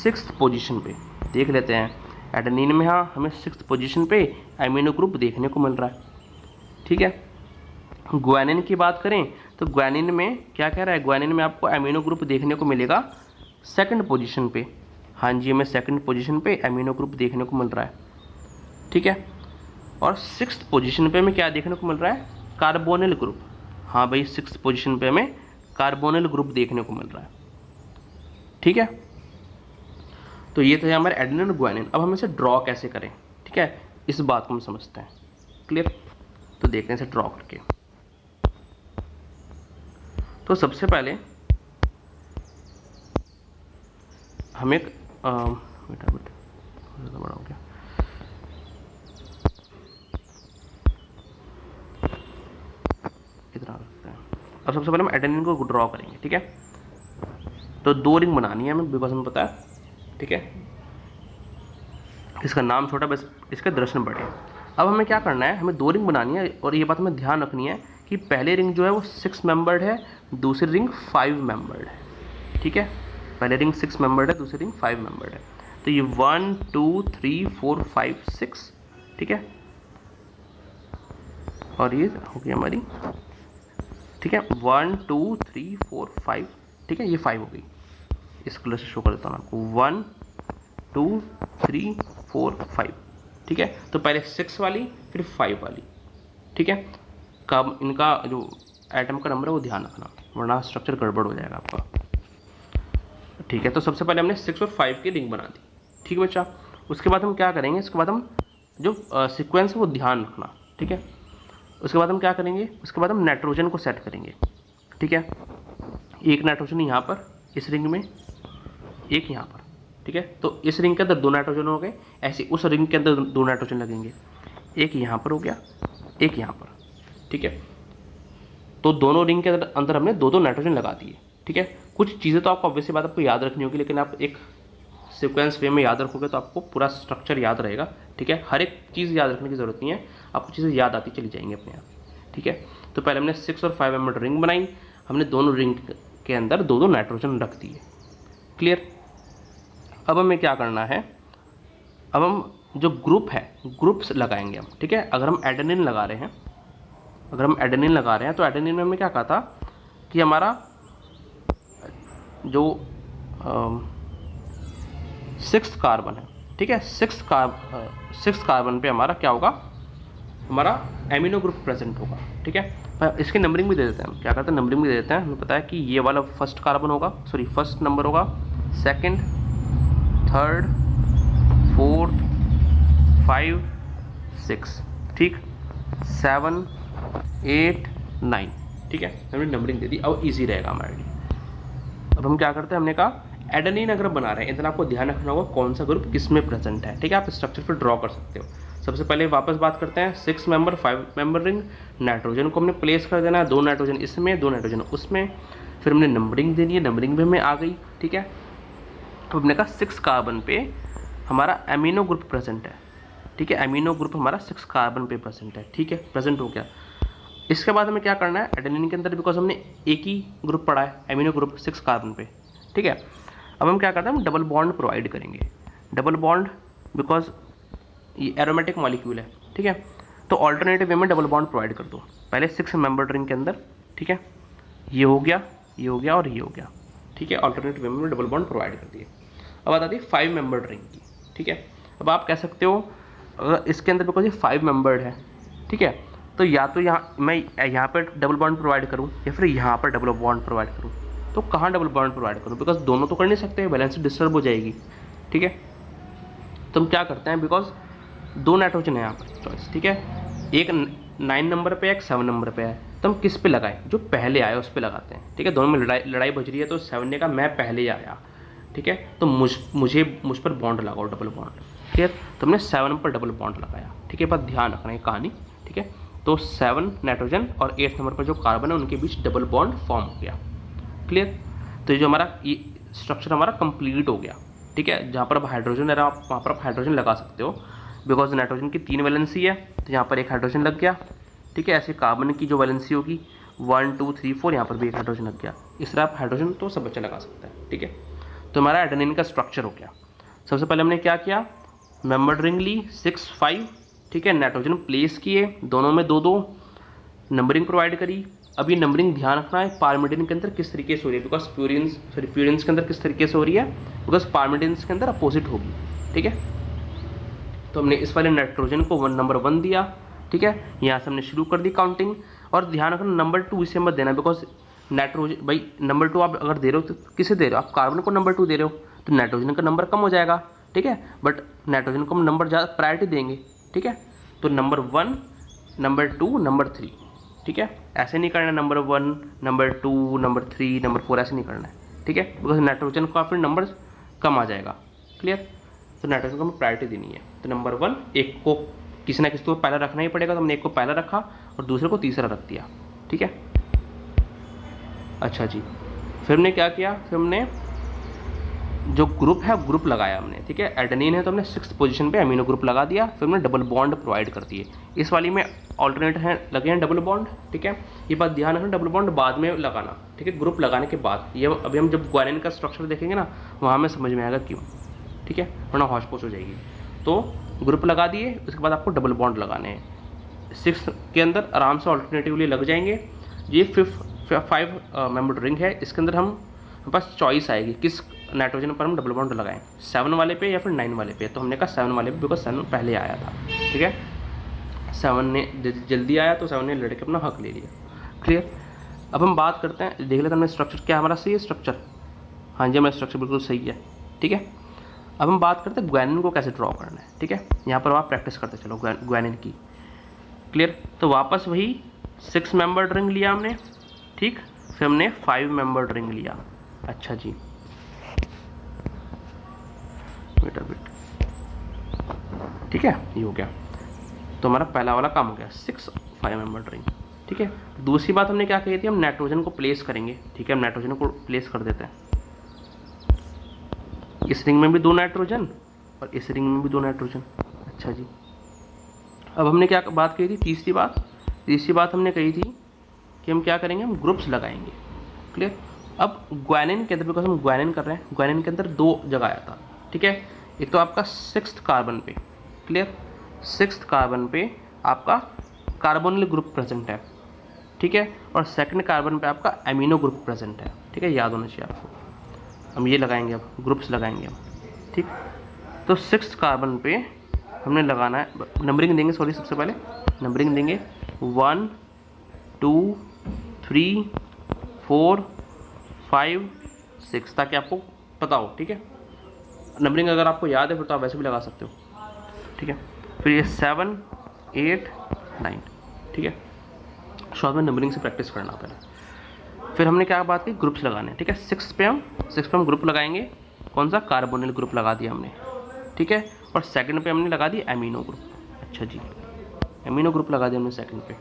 6th पोजीशन पे। देख लेते हैं एडेनिन में, हाँ हमें 6th पोजीशन पे एमिनो ग्रुप देखने को मिल रहा है, ठीक है। ग्वानिन की बात करें तो ग्वानिन में क्या कह रहा है, ग्वानिन में आपको एमिनो ग्रुप देखने को मिलेगा 2nd पोजीशन पे। हाँ जी, हमें 2nd पोजीशन पे एमिनो ग्रुप देखने को मिल रहा है, ठीक है। और 6th पोजीशन पे हमें क्या देखने को मिल रहा है, कार्बोनिल ग्रुप। हाँ भाई, 6th पोजीशन पे हमें कार्बोनिल ग्रुप देखने को मिल रहा है, ठीक है। तो ये था हमारे एडेनिन और ग्वानिन। अब हम इसे ड्रॉ कैसे करें, ठीक है, इस बात को हम समझते हैं। क्लियर। तो देखते हैं इसे ड्रॉ करके। तो सबसे पहले हमें बेटा ज़्यादा बड़ा हो गया, इतना रखते हैं। अब सबसे पहले हम एडेनिन को ड्रॉ करेंगे, ठीक है। तो 2 रिंग बनानी है हमें, बिकॉज हमें पता है, ठीक है, इसका नाम छोटा बस इसके दर्शन बड़े। अब हमें क्या करना है, हमें 2 रिंग बनानी है और ये बात हमें ध्यान रखनी है कि पहले रिंग जो है वो 6 मेंबर्ड है, दूसरी रिंग 5 मेंबर्ड है, ठीक है। पहले रिंग 6 मेंबर्ड है, दूसरी रिंग 5 मेंबर्ड है। तो ये 1 2 3 4 5 6, ठीक है। और ये हो गई हमारी, ठीक है, 1 2 3 4 5, ठीक है, ये 5 हो गई। इस कलर से शो कर देता हूँ आपको, 1 2 3 4 5, ठीक है। तो पहले 6 वाली फिर 5 वाली, ठीक है। कब इनका जो एटम का नंबर है वो ध्यान रखना, वरना स्ट्रक्चर गड़बड़ हो जाएगा आपका, ठीक है। तो सबसे पहले हमने 6 और 5 की रिंग बना दी, ठीक है बच्चा। उसके बाद हम क्या करेंगे, इसके बाद हम जो सीक्वेंस है वो ध्यान रखना, ठीक है। उसके बाद हम क्या करेंगे, उसके बाद हम नाइट्रोजन को सेट करेंगे, ठीक है। एक नाइट्रोजन यहाँ पर इस रिंग में, एक यहाँ पर, ठीक है। तो इस रिंग के अंदर 2 नाइट्रोजन हो गए, ऐसे उस रिंग के अंदर 2 नाइट्रोजन लगेंगे, एक यहाँ पर हो गया, एक यहाँ पर, ठीक है। तो दोनों रिंग के अंदर हमने 2 नाइट्रोजन लगा दिए, ठीक है। कुछ चीज़ें तो आपको ऑब्वियसली बात आपको याद रखनी होगी, लेकिन आप एक सीक्वेंस वे में याद रखोगे तो आपको पूरा स्ट्रक्चर याद रहेगा, ठीक है। हर एक चीज़ याद रखने की ज़रूरत नहीं है, आपको चीज़ें याद आती चली जाएंगी अपने आप, ठीक है। तो पहले हमने 6 और 5 mm रिंग बनाई, हमने दोनों रिंग के अंदर 2 नाइट्रोजन रख दिए, क्लियर। अब हमें क्या करना है, अब हम जो ग्रुप है ग्रुप्स लगाएंगे हम, ठीक है। अगर हम एडेनिन लगा रहे हैं, तो एडेनिन में हमने क्या कहा था कि हमारा जो 6th कार्बन है, ठीक है, 6th कार्बन पे हमारा क्या होगा, हमारा एमिनो ग्रुप प्रेजेंट होगा, ठीक है। पर इसकी नंबरिंग भी दे देते हैं हम, क्या करते हैं नंबरिंग भी दे देते हैं। हमें पता है कि ये वाला फर्स्ट कार्बन होगा, सॉरी फर्स्ट नंबर होगा, 2nd 3rd 4th 5 6, ठीक, 7 8 9, ठीक है। हमने नंबरिंग दे दी, अब इजी रहेगा हमारे लिए। अब हम क्या करते हैं, हमने कहा एडेनिन अगर बना रहे हैं इतना आपको ध्यान रखना होगा कौन सा ग्रुप किस में प्रेजेंट है, ठीक है। आप स्ट्रक्चर पर ड्रॉ कर सकते हो। सबसे पहले वापस बात करते हैं, 6 मेंबर 5 मेंबर रिंग, नाइट्रोजन को हमने प्लेस कर देना है, 2 नाइट्रोजन इसमें 2 नाइट्रोजन उसमें, फिर हमने नंबरिंग देनी है, नंबरिंग भी हमें आ गई, ठीक है। अब हमने कहा 6 कार्बन पे हमारा एमिनो ग्रुप प्रेजेंट है, ठीक है। एमिनो ग्रुप हमारा 6 कार्बन पे प्रेजेंट है, ठीक है, प्रेजेंट हो गया। इसके बाद हमें क्या करना है एडेनिन के अंदर, बिकॉज हमने एक ही ग्रुप पढ़ा है एमिनो ग्रुप 6 कार्बन पे, ठीक है। अब हम क्या करते हैं, हम डबल बॉन्ड प्रोवाइड करेंगे, डबल बॉन्ड बिकॉज ये एरोमेटिक मॉलिक्यूल है, ठीक है। तो ऑल्टरनेटिव वे में डबल बॉन्ड प्रोवाइड कर दो, पहले 6 मेंबर रिंग के अंदर, ठीक है। ये हो गया, ये हो गया और ये हो गया, ठीक है। ऑल्टरनेटिव वे में डबल बॉन्ड प्रोवाइड कर दिए। अब बात आती है 5 मेंबर रिंग की, ठीक है। अब आप कह सकते हो अगर इसके अंदर बिकॉज ये 5 मेंबर्ड है, ठीक है, तो या तो मैं यहाँ पर डबल बॉन्ड प्रोवाइड करूँ या फिर यहाँ पर डबल बॉन्ड प्रोवाइड करूँ। तो कहाँ डबल बॉन्ड प्रोवाइड करूँ, बिकॉज दोनों तो कर नहीं सकते, बैलेंस डिस्टर्ब हो जाएगी, ठीक है। तो हम क्या करते हैं, बिकॉज 2 नाइट्रोजन है यहाँ पर चॉइस, ठीक है। एक 9 नंबर पे, एक 7 नंबर पे है, तो हम किस पे लगाएं, जो पहले आया उस पर लगाते हैं, ठीक है। दोनों में लड़ाई बज रही है, तो 7 ने कहा मैं पहले आया, ठीक है, तो मुझ पर बॉन्ड लगाओ डबल बॉन्ड, ठीक है। तो हमने 7 पर डबल बॉन्ड लगाया, ठीक है। पर ध्यान रखना है कहानी, ठीक है। तो 7 नाइट्रोजन और 8 नंबर पर जो कार्बन है उनके बीच डबल बॉन्ड फॉर्म हो गया, क्लियर। तो ये जो हमारा ये स्ट्रक्चर हमारा कंप्लीट हो गया, ठीक है। जहाँ पर अब हाइड्रोजन है वहाँ पर आप हाइड्रोजन लगा सकते हो, बिकॉज नाइट्रोजन की 3 वैलेंसी है, तो यहाँ पर एक हाइड्रोजन लग गया, ठीक है। ऐसे कार्बन की जो वैलेंसी होगी 1 2 3 4, यहाँ पर भी एक हाइड्रोजन लग गया। इस तरह आप हाइड्रोजन तो सब बच्चा लगा सकता है, ठीक है। तो हमारा एडेनिन का स्ट्रक्चर हो गया। सबसे पहले हमने क्या किया, मेंबर रिंग ली 6 5, ठीक है। नाइट्रोजन प्लेस किए, दोनों में 2 नंबरिंग प्रोवाइड करी। अभी नंबरिंग ध्यान रखना है पारमिडिन के अंदर किस तरीके से हो रही है, बिकॉज प्यूरिन्स के अंदर किस तरीके से हो रही है, बिकॉज पारमिडिन्स के अंदर अपोजिट होगी, ठीक है। तो हमने इस वाले नाइट्रोजन को नंबर 1 दिया, ठीक है। यहाँ से हमने शुरू कर दी काउंटिंग, और ध्यान रखना नंबर 2 इसे मत देना, बिकॉज नाइट्रोजन भाई नंबर 2 आप अगर दे रहे हो तो किसे दे रहे हो, आप कार्बन को नंबर 2 दे रहे हो, तो नाइट्रोजन का नंबर कम हो जाएगा, ठीक है। बट नाइट्रोजन को हम नंबर ज़्यादा प्रायोरिटी देंगे, ठीक है। तो नंबर 1 नंबर 2 नंबर 3, ठीक है। ऐसे नहीं करना नंबर 1 नंबर 2 नंबर 3 नंबर 4, ऐसे नहीं करना है, ठीक है, बिकॉज नाइट्रोजन का फिर नंबर कम आ जाएगा, क्लियर। तो नाइट्रोजन को हमें प्रायोरिटी देनी है। तो नंबर 1 एक को किसी ना किसी को पहला रखना ही पड़ेगा, तो हमने एक को पहला रखा और दूसरे को तीसरा रख दिया, ठीक है। अच्छा जी, फिर हमने क्या किया, फिर हमने जो ग्रुप है ग्रुप लगाया हमने, ठीक है। एडेनिन है तो हमने 6th पोजीशन पे अमीनो ग्रुप लगा दिया, फिर हमने डबल बॉन्ड प्रोवाइड कर दिए। इस वाली में ऑल्टरनेट है लगे हैं डबल बॉन्ड, ठीक है। ये बात ध्यान रखना, डबल बॉन्ड बाद में लगाना, ठीक है, ग्रुप लगाने के बाद। ये अभी हम जब ग्वानिन का स्ट्रक्चर देखेंगे ना, वहाँ में समझ में आएगा क्यों, ठीक है, वरना हौश पोश हो जाएगी। तो ग्रुप लगा दिए, उसके बाद आपको डबल बॉन्ड लगाने हैं। 6 के अंदर आराम से ऑल्टरनेटिवली लग जाएंगे। ये 5 मेंबर रिंग है, इसके अंदर हम हमारे पास चॉइस आएगी किस नाइट्रोजन पर हम डबल बॉन्ड लगाएं, 7 वाले पे या फिर 9 वाले पे। तो हमने कहा 7 वाले पे, बिकॉज 7 पहले आया था, ठीक है। 7 ने जल्दी आया तो 7 ने लड़के अपना हक ले लिया। क्लियर। अब हम बात करते हैं, देख लेते हैं हमने स्ट्रक्चर क्या हमारा सही है स्ट्रक्चर। हाँ जी, हमारा स्ट्रक्चर बिल्कुल सही है, ठीक है। अब हम बात करते हैं ग्वानिन को कैसे ड्रॉ करना है, ठीक है। यहाँ पर आप प्रैक्टिस करते चलो ग्वानिन की। क्लियर। तो वापस वही 6 मेंबर्ड रिंग लिया हमने, ठीक। फिर हमने 5 मेंबर्ड रिंग लिया। अच्छा जी, वेट अ बिट, ठीक है, ये हो गया। तो हमारा पहला वाला काम हो गया, 6 5 मेंबर्ड रिंग, ठीक है। दूसरी बात हमने क्या कही थी, हम नाइट्रोजन को प्लेस करेंगे, ठीक है। हम नाइट्रोजन को प्लेस कर देते हैं। इस रिंग में भी 2 नाइट्रोजन और इस रिंग में भी 2 नाइट्रोजन। अच्छा जी। अब हमने क्या बात कही थी, तीसरी बात हमने कही थी कि हम क्या करेंगे, हम ग्रुप्स लगाएंगे। क्लियर। अब ग्वानिन के अंदर, बिकॉज हम ग्वानिन कर रहे हैं, ग्वानिन के अंदर 2 जगह आया था, ठीक है। एक तो आपका 6th कार्बन पे, क्लियर, 6th कार्बन पे आपका कार्बोनिल ग्रुप प्रेजेंट है, ठीक है। और 2nd कार्बन पे आपका एमिनो ग्रुप प्रेजेंट है, ठीक है, याद होना चाहिए आपको। हम ये लगाएंगे, अब ग्रुप्स लगाएंगे हम, ठीक। तो 6th कार्बन पे हमने लगाना है, नंबरिंग देंगे, सॉरी सबसे पहले नंबरिंग देंगे 1 2 3 4 5 6, ताकि आपको पता हो, ठीक है। नंबरिंग अगर आपको याद है फिर तो आप वैसे भी लगा सकते हो, ठीक है। फिर ये 7 8 9, ठीक है। शॉर्ट में नंबरिंग से प्रैक्टिस करना पहले। फिर हमने क्या बात की, ग्रुप्स लगाने, ठीक है। 6 पे हम ग्रुप लगाएंगे, कौन सा, कार्बोनिल ग्रुप लगा दिया हमने, ठीक है। और 2nd पे हमने लगा दिया एमिनो ग्रुप। अच्छा जी, एमिनो ग्रुप लगा दिया हमने 2nd पे।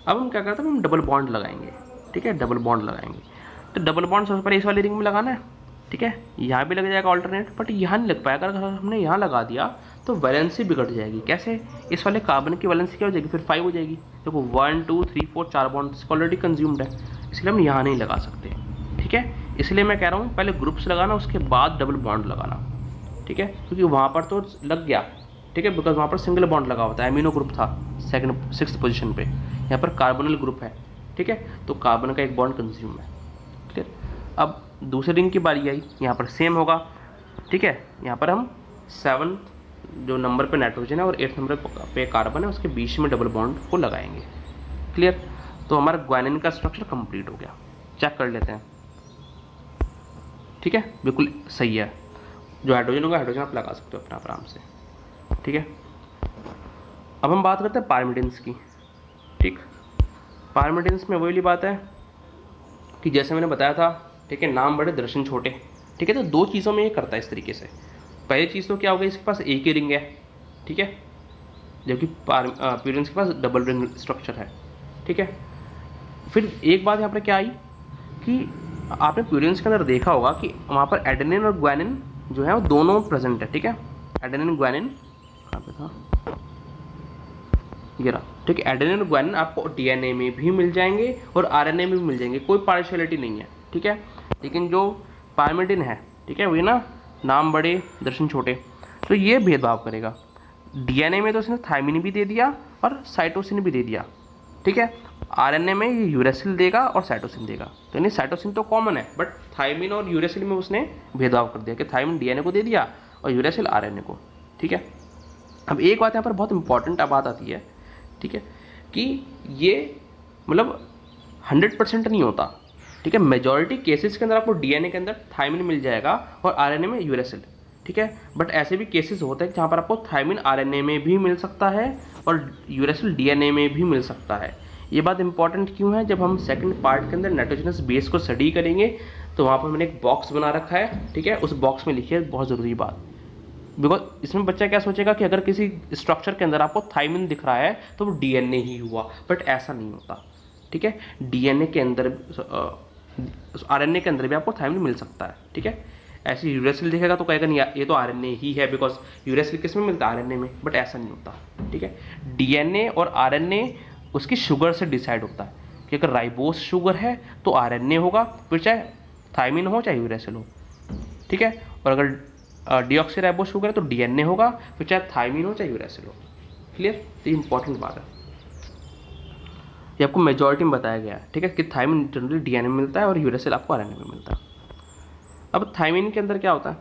अब हम क्या करते हैं, हम डबल बॉन्ड लगाएंगे, ठीक है, डबल बॉन्ड लगाएंगे। तो डबल बॉन्ड सबसे पहले इस वाली रिंग में लगाना है, ठीक है। यहाँ भी लग जाएगा ऑल्टरनेट, बट यहाँ नहीं लग पाएगा। अगर हमने यहाँ लगा दिया तो वैलेंसी बिगड़ जाएगी। कैसे, इस वाले कार्बन की वैलेंसी क्या हो जाएगी, फिर 5 हो जाएगी। देखो 1 2 3 4 4 बॉन्ड ऑलरेडी कंज्यूम्ड है, इसलिए हम यहाँ नहीं लगा सकते, ठीक है। इसलिए मैं कह रहा हूँ पहले ग्रुप्स लगाना, उसके बाद डबल बॉन्ड लगाना, ठीक है। क्योंकि वहाँ पर तो लग गया, ठीक है, बिकॉज वहाँ पर सिंगल बॉन्ड लगा होता है, एमिनो ग्रुप था 6th पोजीशन पे, यहाँ पर कार्बोनिल ग्रुप है, ठीक है। तो कार्बन का एक बॉन्ड कंज्यूम है, क्लियर। अब दूसरे रिंग की बारी आई, यहाँ पर सेम होगा, ठीक है। यहाँ पर हम 7th जो नंबर पे नाइट्रोजन है और 8th नंबर पे कार्बन है, उसके बीच में डबल बॉन्ड को लगाएंगे, क्लियर। तो हमारा ग्वानिन का स्ट्रक्चर कंप्लीट हो गया। चेक कर लेते हैं, ठीक है, बिल्कुल सही है। जो हाइड्रोजन होगा, हाइड्रोजन आप लगा सकते हो अपना आराम से, ठीक है। अब हम बात करते हैं पायरिमिडिन्स की, ठीक। पायरिमिडिन्स में वही बात है कि जैसे मैंने बताया था, ठीक है, नाम बड़े दर्शन छोटे, ठीक है। तो 2 चीज़ों में ये करता है इस तरीके से। पहली चीज़ तो क्या हो गई, इसके पास एक ही रिंग है, ठीक है, जबकि प्यूरिन्स के पास डबल रिंग स्ट्रक्चर है, ठीक है। फिर एक बात यहाँ पर क्या आई कि आपने प्यूरिन्स के अंदर देखा होगा कि वहाँ पर एडेनिन और ग्वानिन जो है वो दोनों प्रेजेंट है, ठीक है। एडेनिन ग्वानिन कहाँ पे था, ये रहा, ठीक है। एडेनिन और ग्वानिन आपको डीएनए में भी मिल जाएंगे और आरएनए में भी मिल जाएंगे, कोई पार्शियलिटी नहीं है, ठीक है। लेकिन जो पायरिमिडिन है, ठीक है, वही ना, नाम बड़े दर्शन छोटे, तो ये भेदभाव करेगा। डीएनए में तो उसने थायमिन भी दे दिया और साइटोसिन भी दे दिया, ठीक है। आरएनए में ये यूरेसिल देगा और साइटोसिन देगा। तो यानी साइटोसिन तो कॉमन है, बट थायमिन और यूरेसिल में उसने भेदभाव कर दिया कि थायमिन डीएनए को दे दिया और यूरेसिल आरएनए को, ठीक है। अब एक बात यहाँ पर बहुत इंपॉर्टेंट बात आती है, ठीक है, कि ये मतलब 100% नहीं होता, ठीक है। मेजॉरिटी केसेस के अंदर आपको डीएनए के अंदर थायमिन मिल जाएगा और आरएनए में यूरेसिल, ठीक है। बट ऐसे भी केसेस होते हैं जहाँ पर आपको थायमिन आरएनए में भी मिल सकता है और यूरेसिल डीएनए में भी मिल सकता है। ये बात इंपॉर्टेंट क्यों है, जब हम 2nd पार्ट के अंदर नाइट्रोजनस बेस को स्टडी करेंगे तो वहाँ पर मैंने एक बॉक्स बना रखा है, ठीक है। उस बॉक्स में लिखी है बहुत ज़रूरी बात, बिकॉज इसमें बच्चा क्या सोचेगा कि अगर किसी स्ट्रक्चर के अंदर आपको थायमिन दिख रहा है तो वो डीएनए ही हुआ, बट ऐसा नहीं होता, ठीक है। डीएनए के अंदर, आरएनए के अंदर भी आपको थायमिन मिल सकता है, ठीक है। ऐसे यूरेसिल दिखेगा तो कहेगा नहीं ये तो आरएनए ही है, बिकॉज यूरेसिल किस में मिलता है, आरएनए में, बट ऐसा नहीं होता, ठीक है। डीएनए और आरएनए उसकी शुगर से डिसाइड होता है कि अगर राइबोस शुगर है तो आरएनए होगा, फिर चाहे थायमिन हो चाहे यूरेसिल हो, ठीक है। और अगर डीऑक्सीराइबोस शुगर है तो डीएनए होगा, फिर चाहे थायमिन हो चाहे यूरेसिल हो, क्लियर। तो ये इंपॉर्टेंट बात है, ये आपको मेजॉरिटी में बताया गया है, ठीक है, कि थायमिन जनरली डीएनए में मिलता है और यूरेसिल आपको आरएनए में मिलता है। अब थायमिन के अंदर क्या होता है,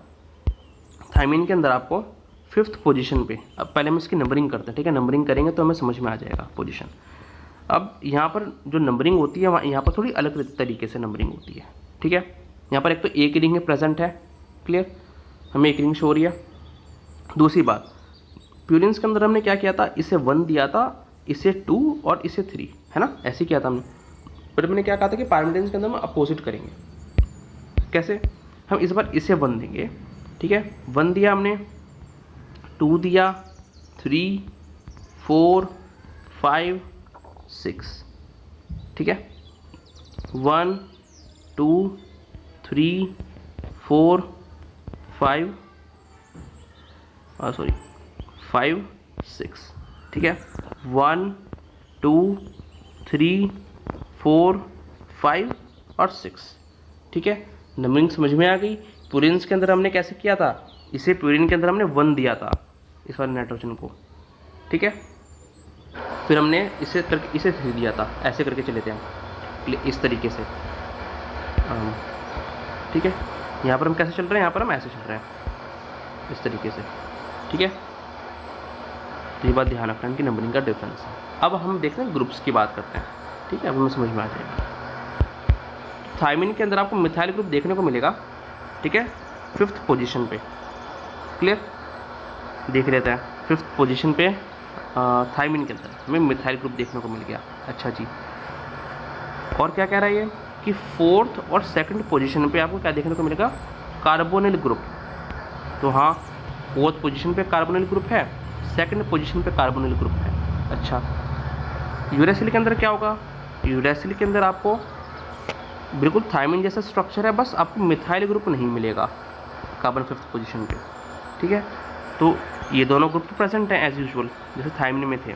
थायमिन के अंदर आपको 5th पोजीशन पे, अब पहले हम इसकी नंबरिंग करते हैं, ठीक है, नंबरिंग करेंगे तो हमें समझ में आ जाएगा पोजीशन। अब यहाँ पर जो नंबरिंग होती है यहाँ पर थोड़ी अलग तरीके से नंबरिंग होती है, ठीक है। यहाँ पर एक तो एक रिंग प्रेजेंट है, क्लियर, हमें एक रिंग शो हो रही है। दूसरी बात, प्यूरिन्स के अंदर हमने क्या किया था, इसे 1 दिया था, इसे 2 और इसे 3, है ना, ऐसे किया था हमने। पर मैंने क्या कहा था कि पायरिमिडिन्स के अंदर हम अपोजिट करेंगे। कैसे, हम इस बार इसे 1 देंगे, ठीक है, 1 दिया हमने, 2 दिया, 3, 4, 5, 6, ठीक है, 1, 2, 3, 4, 5, 6, ठीक है, 1, 2, 3, 4, 5 और 6, ठीक है। नंबरिंग समझ में आ गई। प्यूरिन्स के अंदर हमने कैसे किया था, इसे प्यूरिन के अंदर हमने 1 दिया था इस वाले नाइट्रोजन को, ठीक है, फिर हमने इसे 3 दिया था, ऐसे करके चले थे हम इस तरीके से, ठीक है। यहाँ पर हम कैसे चल रहे हैं, यहाँ पर हम ऐसे चल रहे हैं इस तरीके से, ठीक है। तो ये बात ध्यान रखना, इनकी नंबरिंग का डिफरेंस है। अब हम देखते हैं ग्रुप्स की बात करते हैं, ठीक है, अब हमें समझ में आ जाएगा। थायमिन के अंदर आपको मिथाइल ग्रुप देखने को मिलेगा, ठीक है, 5th पोजीशन पे, क्लियर, देख लेते हैं 5th पोजीशन पे थायमिन के अंदर हमें मिथाइल ग्रुप देखने को मिल गया। अच्छा जी, और क्या कह रहा है ये कि 4th और 2nd पोजीशन पे आपको क्या देखने को मिलेगा, कार्बोनिल ग्रुप। तो हाँ, 4th पोजीशन पे कार्बोनिल ग्रुप है, 2nd पोजीशन पे कार्बोनिल ग्रुप है। अच्छा, यूरेसिल के अंदर क्या होगा, यूरेसिल के अंदर आपको बिल्कुल थायमिन जैसा स्ट्रक्चर है, बस आपको मिथाइल ग्रुप नहीं मिलेगा कार्बन 5th पोजीशन पे, ठीक है। तो ये दोनों ग्रुप तो प्रेजेंट हैं एज यूजुअल जैसे थायमिन में थे,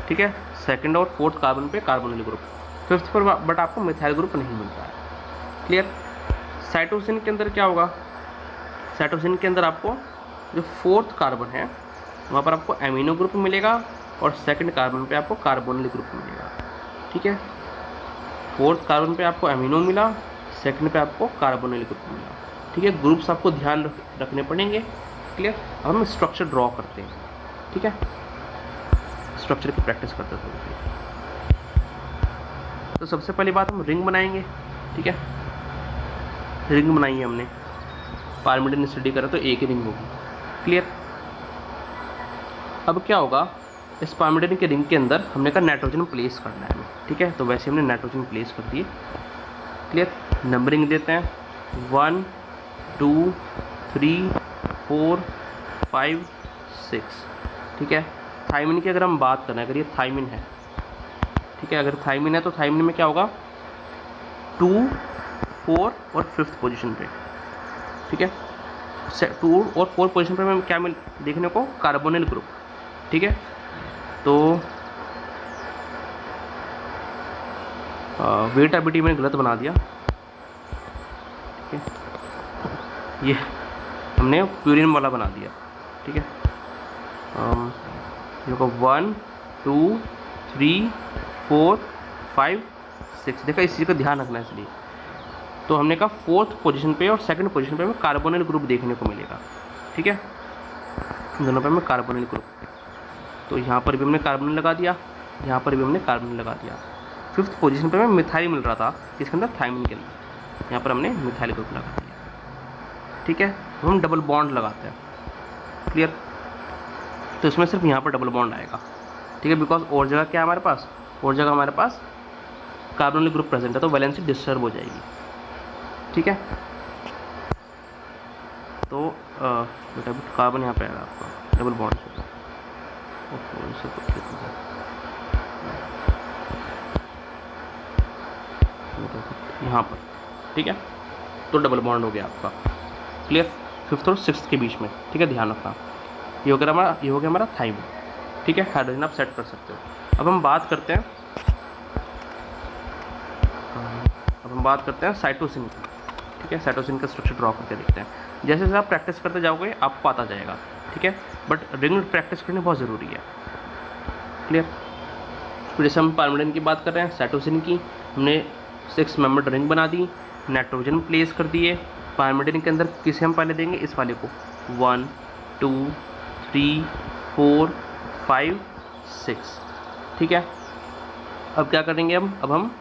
ठीक है, 2nd और 4th कार्बन पे कार्बोनिल ग्रुप, 5th पर बट आपको मिथाइल ग्रुप नहीं मिलता है, क्लियर। साइटोसिन के अंदर क्या होगा, साइटोसिन के अंदर आपको जो 4th कार्बन है वहाँ पर आपको एमिनो ग्रुप मिलेगा और 2nd कार्बन पे आपको कार्बोनिल ग्रुप मिलेगा, ठीक है। 4th कार्बन पे आपको एमिनो मिला, 2nd पे आपको कार्बोनिल ग्रुप मिला, ठीक है। ग्रुप्स आपको ध्यान रखने पड़ेंगे, क्लियर। अब हम स्ट्रक्चर ड्रॉ करते हैं, ठीक है, स्ट्रक्चर की प्रैक्टिस करते हैं थोड़ी सी। तो सबसे पहली बात हम रिंग बनाएंगे, ठीक है, रिंग बनाई है हमने, पायरिमिडिन स्टडी करा तो एक ही रिंग होगी, क्लियर। अब क्या होगा, इस पायरिमिडिन के रिंग के अंदर हमने कहा नाइट्रोजन प्लेस करना है हमें, ठीक है, तो वैसे हमने नाइट्रोजन प्लेस कर दिए, क्लियर। नंबरिंग देते हैं 1, 2, 3, 4, 5, 6, ठीक है। थायमिन की अगर हम बात करें, अगर ये थायमिन है, ठीक है, अगर थायमिन है तो थायमिन में क्या होगा, 2, 4 और 5th पोजीशन पे, ठीक है, 2 और 4 पोजीशन पे हमें क्या देखने को, कार्बोनिल ग्रुप, ठीक है। तो वेट एबिलिटी मैंने गलत बना दिया, ठीक है, ये हमने प्यूरिन वाला बना दिया, ठीक है। देखो 1, 2, 3, 4, 5, 6, देखा, इस चीज़ का ध्यान रखना है इसलिए। तो हमने कहा 4th पोजीशन पे और 2nd पोजीशन पे हमें कार्बोनिल ग्रुप देखने को मिलेगा, ठीक है, दोनों पे हमें कार्बोनिल ग्रुप। तो यहाँ पर भी हमने कार्बोनिल लगा दिया, यहाँ पर भी हमने कार्बोनिल लगा दिया। 5th पोजीशन पे हमें मिथाइल मिल रहा था, इसके अंदर थायमिन के अंदर, यहाँ पर हमने मिथाइल ग्रुप लगा दिया, ठीक है। तो हम डबल बॉन्ड लगाते हैं, क्लियर। तो इसमें सिर्फ यहाँ पर डबल बॉन्ड आएगा, ठीक है, बिकॉज और जगह क्या है हमारे पास, और जगह हमारे पास कार्बोनिल ग्रुप प्रेजेंट है, तो वैलेंसी डिस्टर्ब हो जाएगी, ठीक है। तो बेटा कार्बन यहाँ पे आएगा आपका डबल बॉन्ड से, यहाँ पर, ठीक है। तो डबल बॉन्ड हो गया आपका, क्लियर, 5th और 6th के बीच में, ठीक है, ध्यान रखना। ये हो गया हमारा थायमिन, ठीक है, हाइड्रोजन आप सेट कर सकते हो। अब हम बात करते हैं साइटोसिन की, ठीक है, साइटोसिन का स्ट्रक्चर ड्रॉ करके देखते हैं। जैसे जैसे आप प्रैक्टिस करते जाओगे आपको आता जाएगा, ठीक है, बट रेगुलर प्रैक्टिस करनी बहुत ज़रूरी है, क्लियर। तो जैसे हम पायरिमिडिन की बात कर रहे हैं, साइटोसिन की हमने 6 मेंबर्ड रिंग बना दी, नाइट्रोजन प्लेस कर दिए, पायरिमिडिन के अंदर किसे हम पहले देंगे, इस वाले को, 1 2 3 4 5 6, ठीक है। अब क्या करेंगे अब हम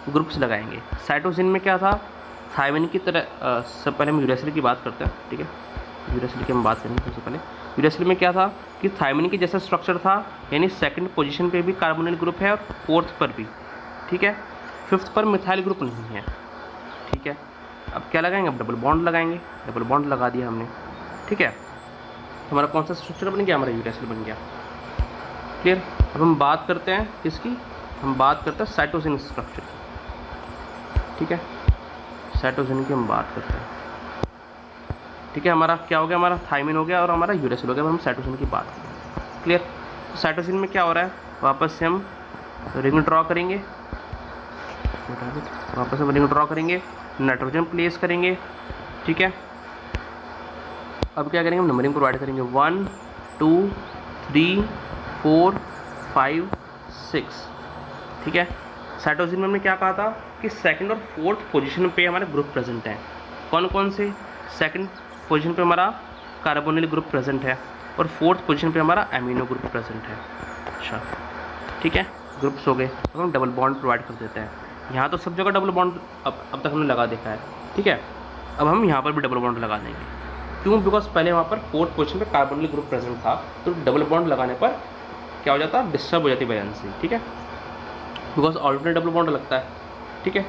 ग्रुप्स लगाएंगे। साइटोसिन में क्या था, थायमिन की तरह, सबसे पहले हम यूरेसिल की बात करते हैं, ठीक है। यूरेसिल की हम बात करेंगे सबसे पहले। यूरेसिल में क्या था कि थायमिन की जैसा स्ट्रक्चर था, यानी सेकंड पोजीशन पे भी कार्बोनिल ग्रुप है और फोर्थ पर भी, ठीक है। फिफ्थ पर मिथाइल ग्रुप नहीं है, ठीक है। अब क्या लगाएंगे, अब डबल बॉन्ड लगाएंगे। डबल बॉन्ड लगा दिया हमने, ठीक है। तो हमारा कौन सा स्ट्रक्चर बन गया, हमारा यूरेसिल बन गया, क्लियर। अब हम बात करते हैं किसकी, हम बात करते हैं साइटोसिन स्ट्रक्चर की, ठीक है। साइटोसिन की हम बात करते हैं, ठीक है। हमारा क्या हो गया, हमारा थायमिन हो गया और हमारा यूरेसिल हो गया। अब हम साइटोसिन की बात करें, क्लियर। तो साइटोसिन में क्या हो रहा है, वापस से हम रिंग ड्रॉ करेंगे, वापस हम रिंग ड्रॉ करेंगे, नाइट्रोजन प्लेस करेंगे, ठीक है। अब क्या करेंगे, हम नंबरिंग प्रोवाइड करेंगे, 1 2 3 4 5 6, ठीक है। साइटोसिन में हमने क्या कहा था कि सेकंड और फोर्थ पोजीशन पे हमारे ग्रुप प्रेजेंट हैं। कौन कौन से, सेकंड पोजीशन पे हमारा कार्बोनिल ग्रुप प्रेजेंट है और फोर्थ पोजीशन पे हमारा एमिनो ग्रुप प्रेजेंट है। अच्छा, ठीक है, ग्रुप्स हो गए। अब हम डबल बॉन्ड प्रोवाइड कर देते हैं। यहाँ तो सब जगह डबल बॉन्ड अब तक हमने लगा देखा है, ठीक है। अब हम यहाँ पर भी डबल बॉन्ड लगा देंगे। क्यों, बिकॉज पहले वहाँ पर फोर्थ पोजीशन पे कार्बोनिल ग्रुप प्रेजेंट था, तो डबल बॉन्ड लगाने पर क्या हो जाता है, डिस्टर्ब हो जाती है वैलेंसी, ठीक है, बिकॉज ऑल्टरनेट डबल बॉन्ड लगता है, ठीक है।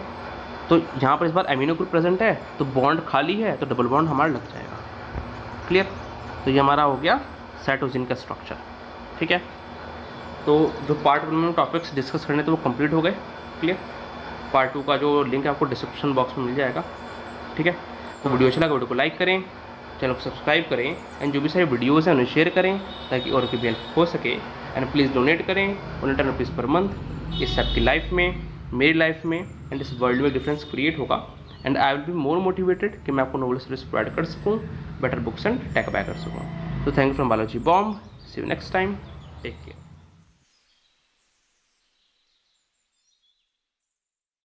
तो यहाँ पर इस बार एमिनो ग्रुप प्रेजेंट है तो बॉन्ड खाली है, तो डबल बॉन्ड हमारा लग जाएगा, क्लियर। तो ये हमारा हो गया साइटोसिन का स्ट्रक्चर, ठीक है। तो जो पार्ट 1 में टॉपिक्स डिस्कस करने थे वो कंप्लीट हो गए, क्लियर। पार्ट 2 का जो लिंक है आपको डिस्क्रिप्शन बॉक्स में मिल जाएगा, ठीक है। तो वीडियो अच्छा लगा, वीडियो को लाइक करें, चैनल को सब्सक्राइब करें एंड जो भी सारी वीडियोज़ हैं उन्हें शेयर करें ताकि और की भी हेल्प हो सके। एंड प्लीज़ डोनेट करें 110 रुपीज़ पर मंथ। इससे आपकी लाइफ में, मेरी लाइफ में एंड इस वर्ल्ड में डिफरेंस क्रिएट होगा and I will be more motivated कि मैं आपको नोबल सर्विस प्रोवाइड कर सकूँ, बेटर बुक्स एंड टेक बाय कर सकूँ। तो thank you from Balaji bomb, see you next time, take care.